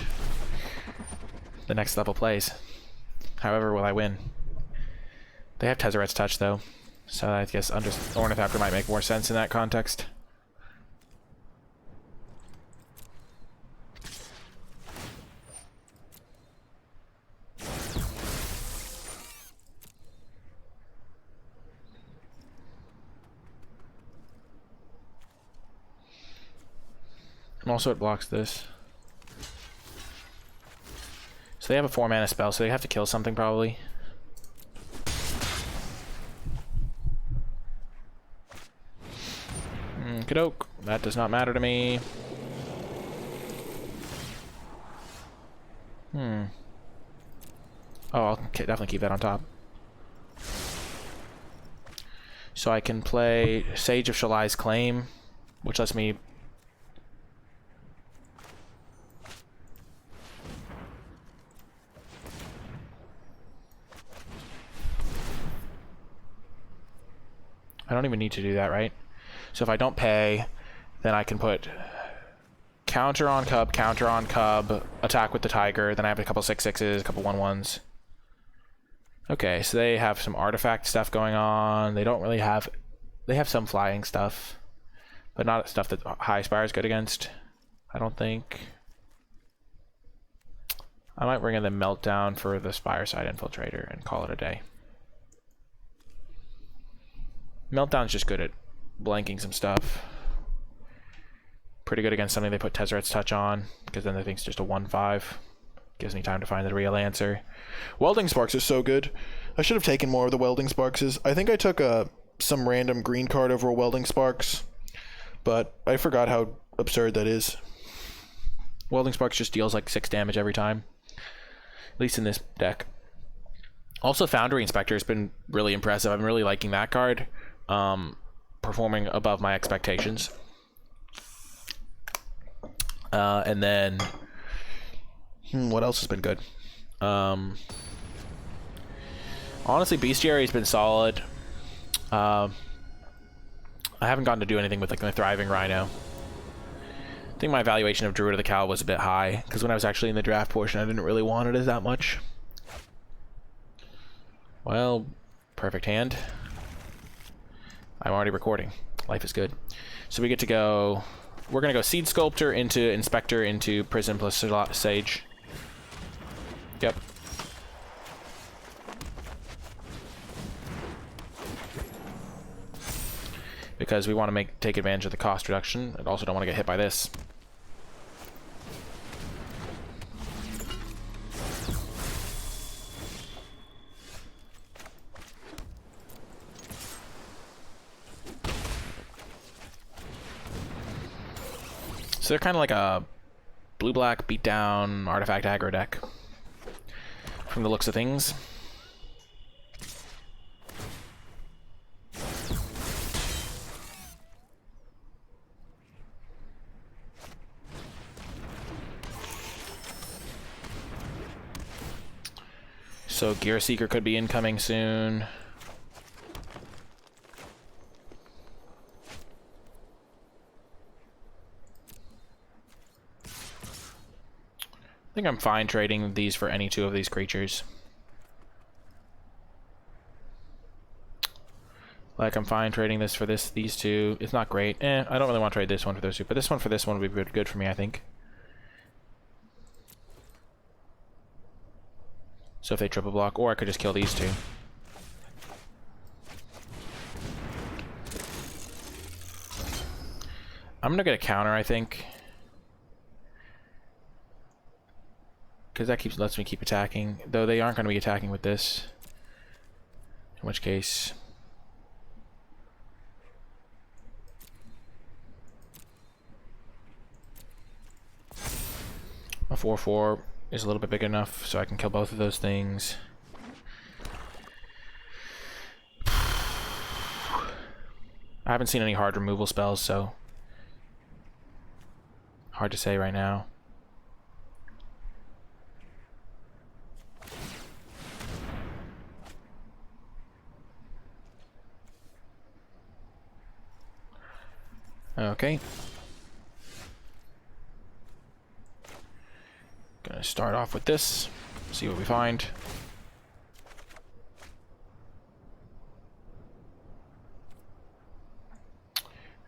The next level plays. However, will I win? They have Tezzeret's Touch, though. So I guess Ornithopter might make more sense in that context. And also it blocks this. So they have a 4-mana spell, so they have to kill something probably. Kadoke. That does not matter to me. Oh, I'll definitely keep that on top. So I can play Sage of Shalai's Claim, which lets me... I don't even need to do that, right? So if I don't pay, then I can put counter on Cub, attack with the Tiger, then I have a couple 6/6s, a couple 1/1s. Okay, so they have some artifact stuff going on. They don't really have... They have some flying stuff, but not stuff that High Spire is good against, I don't think. I might bring in the Meltdown for the Spireside Infiltrator and call it a day. Meltdown's just good at blanking some stuff. Pretty good against something they put Tezzeret's Touch on, because then they think it's just a 1/5. Gives me time to find the real answer. Welding Sparks is so good. I should have taken more of the Welding Sparks. I think I took some random green card over a Welding Sparks, but I forgot how absurd that is. Welding Sparks just deals like 6 damage every time, at least in this deck. Also, Foundry Inspector has been really impressive. I'm really liking that card, performing above my expectations. And then, what else has been good? Honestly, Bestiary has been solid. I haven't gotten to do anything with like my Thriving Rhino. I think my evaluation of Druid of the Cowl was a bit high, because when I was actually in the draft portion, I didn't really want it as that much. Well, perfect hand. I'm already recording. Life is good. So we get to go... We're going to go Seed Sculptor into Inspector into Prison plus Sage. Yep. Because we want to take advantage of the cost reduction, and also don't want to get hit by this. So they're kind of like a blue-black beatdown artifact aggro deck, from the looks of things. So Gear Seeker could be incoming soon. I think I'm fine trading these for any 2 of these creatures. Like, I'm fine trading this for these 2. It's not great. I don't really want to trade this one for those 2, but this one for this one would be good for me, I think. So if they triple block, or I could just kill these 2. I'm gonna get a counter, I think, because that lets me keep attacking. Though they aren't gonna be attacking with this. In which case, a 4/4 is a little bit big enough, so I can kill both of those things. I haven't seen any hard removal spells, so hard to say right now. Okay. Gonna start off with this, see what we find.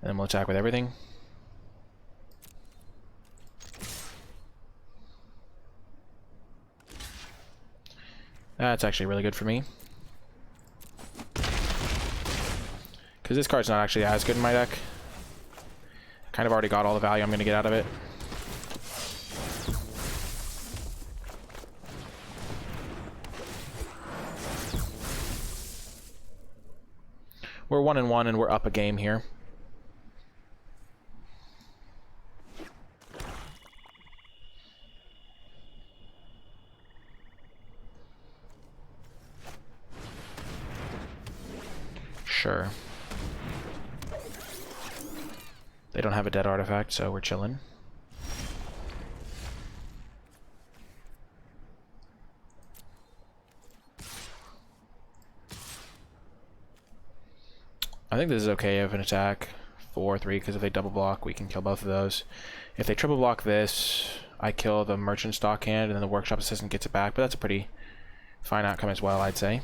And then we'll attack with everything. That's actually really good for me, because this card's not actually as good in my deck. Kind of already got all the value I'm going to get out of it. We're 1-1 and we're up a game here. Sure. They don't have a dead artifact, so we're chilling. I think this is okay of an attack. 4/3, because if they double block, we can kill both of those. If they triple block this, I kill the Merchant Stock Hand, and then the Workshop Assistant gets it back, but that's a pretty fine outcome as well, I'd say.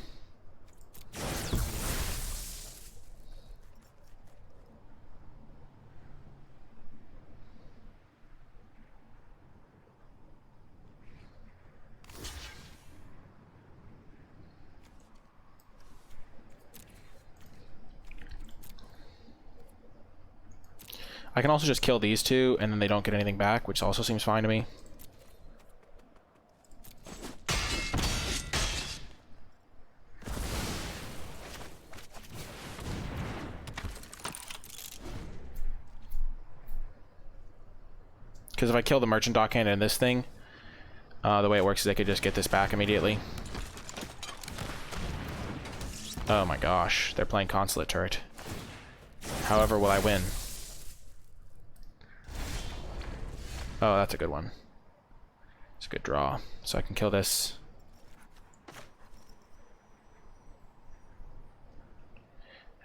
I can also just kill these two, and then they don't get anything back, which also seems fine to me. Because if I kill the merchant dockhand and this thing, the way it works is they could just get this back immediately. Oh my gosh, they're playing consulate turret. However, will I win? Oh, that's a good one. It's a good draw. So I can kill this.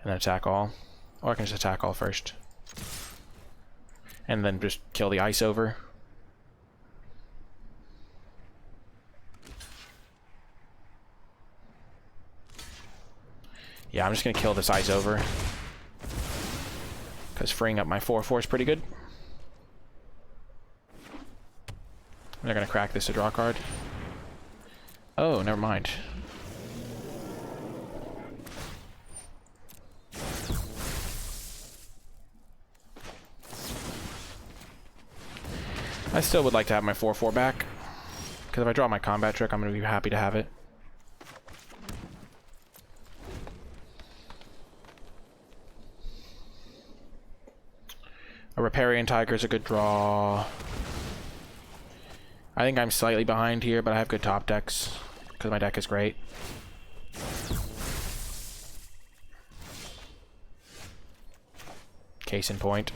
And then attack all. Or I can just attack all first. And then just kill the ice over. Yeah, I'm just going to kill this ice over. Because freeing up my 4/4 is pretty good. They're going to crack this to draw a card. Oh, never mind. I still would like to have my 4/4 back. Because if I draw my combat trick, I'm going to be happy to have it. A Riparian Tiger is a good draw. I think I'm slightly behind here, but I have good top decks. Because my deck is great. Case in point.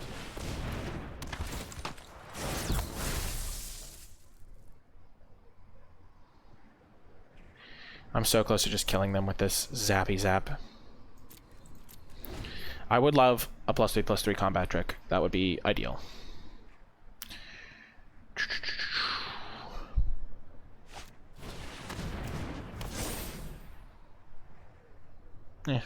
I'm so close to just killing them with this zappy zap. I would love a +3/+3 combat trick. That would be ideal. Yeah.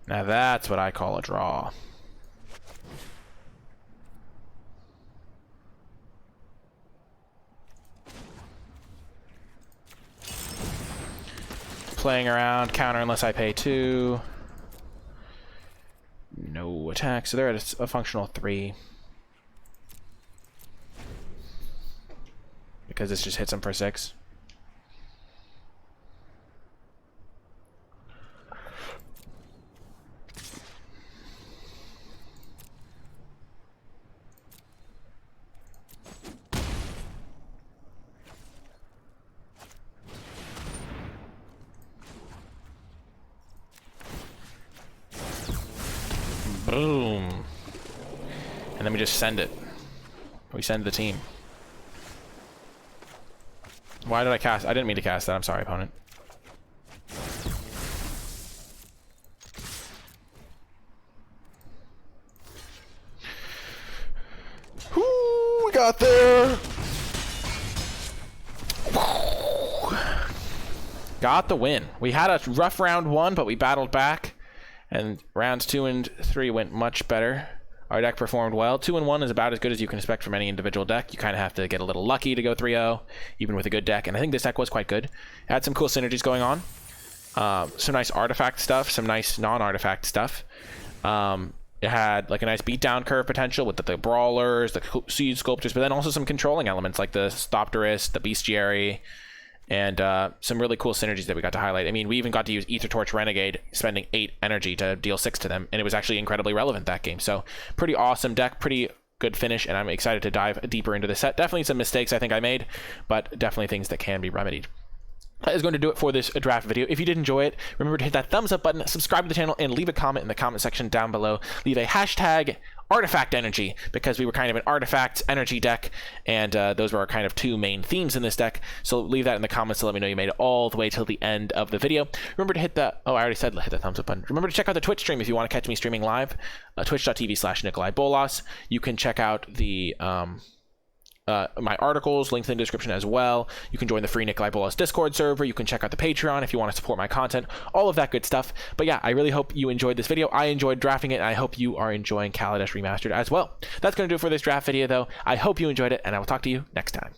Now that's what I call a draw. Playing around, counter unless I pay 2. No attack, so they're at a functional 3. Because this just hits them for 6. Boom. And then we just send it. We send the team. Why did I cast? I didn't mean to cast that. I'm sorry, opponent. Whoo, we got there. Got the win. We had a rough round 1, but we battled back. And rounds 2 and 3 went much better. Our deck performed well. 2 and 1 is about as good as you can expect from any individual deck. You kind of have to get a little lucky to go 3-0, even with a good deck. And I think this deck was quite good. It had some cool synergies going on. Some nice artifact stuff, some nice non-artifact stuff. It had like a nice beatdown curve potential with the brawlers, the seed sculptors, but then also some controlling elements like the Stopterist, the Bestiary, and some really cool synergies that we got to highlight. I mean, we even got to use Aether Torch Renegade, spending 8 energy to deal 6 to them, and it was actually incredibly relevant that game. So pretty awesome deck, pretty good finish, and I'm excited to dive deeper into the set. Definitely some mistakes I think I made, but definitely things that can be remedied. That is going to do it for this draft video. If you did enjoy it, remember to hit that thumbs up button, subscribe to the channel, and leave a comment in the comment section down below. Leave a hashtag artifact energy, because we were kind of an artifacts energy deck, and those were our kind of 2 main themes in this deck. So leave that in the comments to let me know you made it all the way till the end of the video. Remember to hit the, oh, I already said hit the thumbs up button. Remember to check out the Twitch stream if you want to catch me streaming live, twitch.tv/NicolaiBolas. You can check out the my articles, links in the description as well. You can join the free NicolaiBolas Discord server. You can check out the Patreon if you want to support my content, all of that good stuff. But yeah, I really hope you enjoyed this video. I enjoyed drafting it, and I hope you are enjoying Kaladesh Remastered as well. That's going to do it for this draft video, though. I hope you enjoyed it, and I will talk to you next time.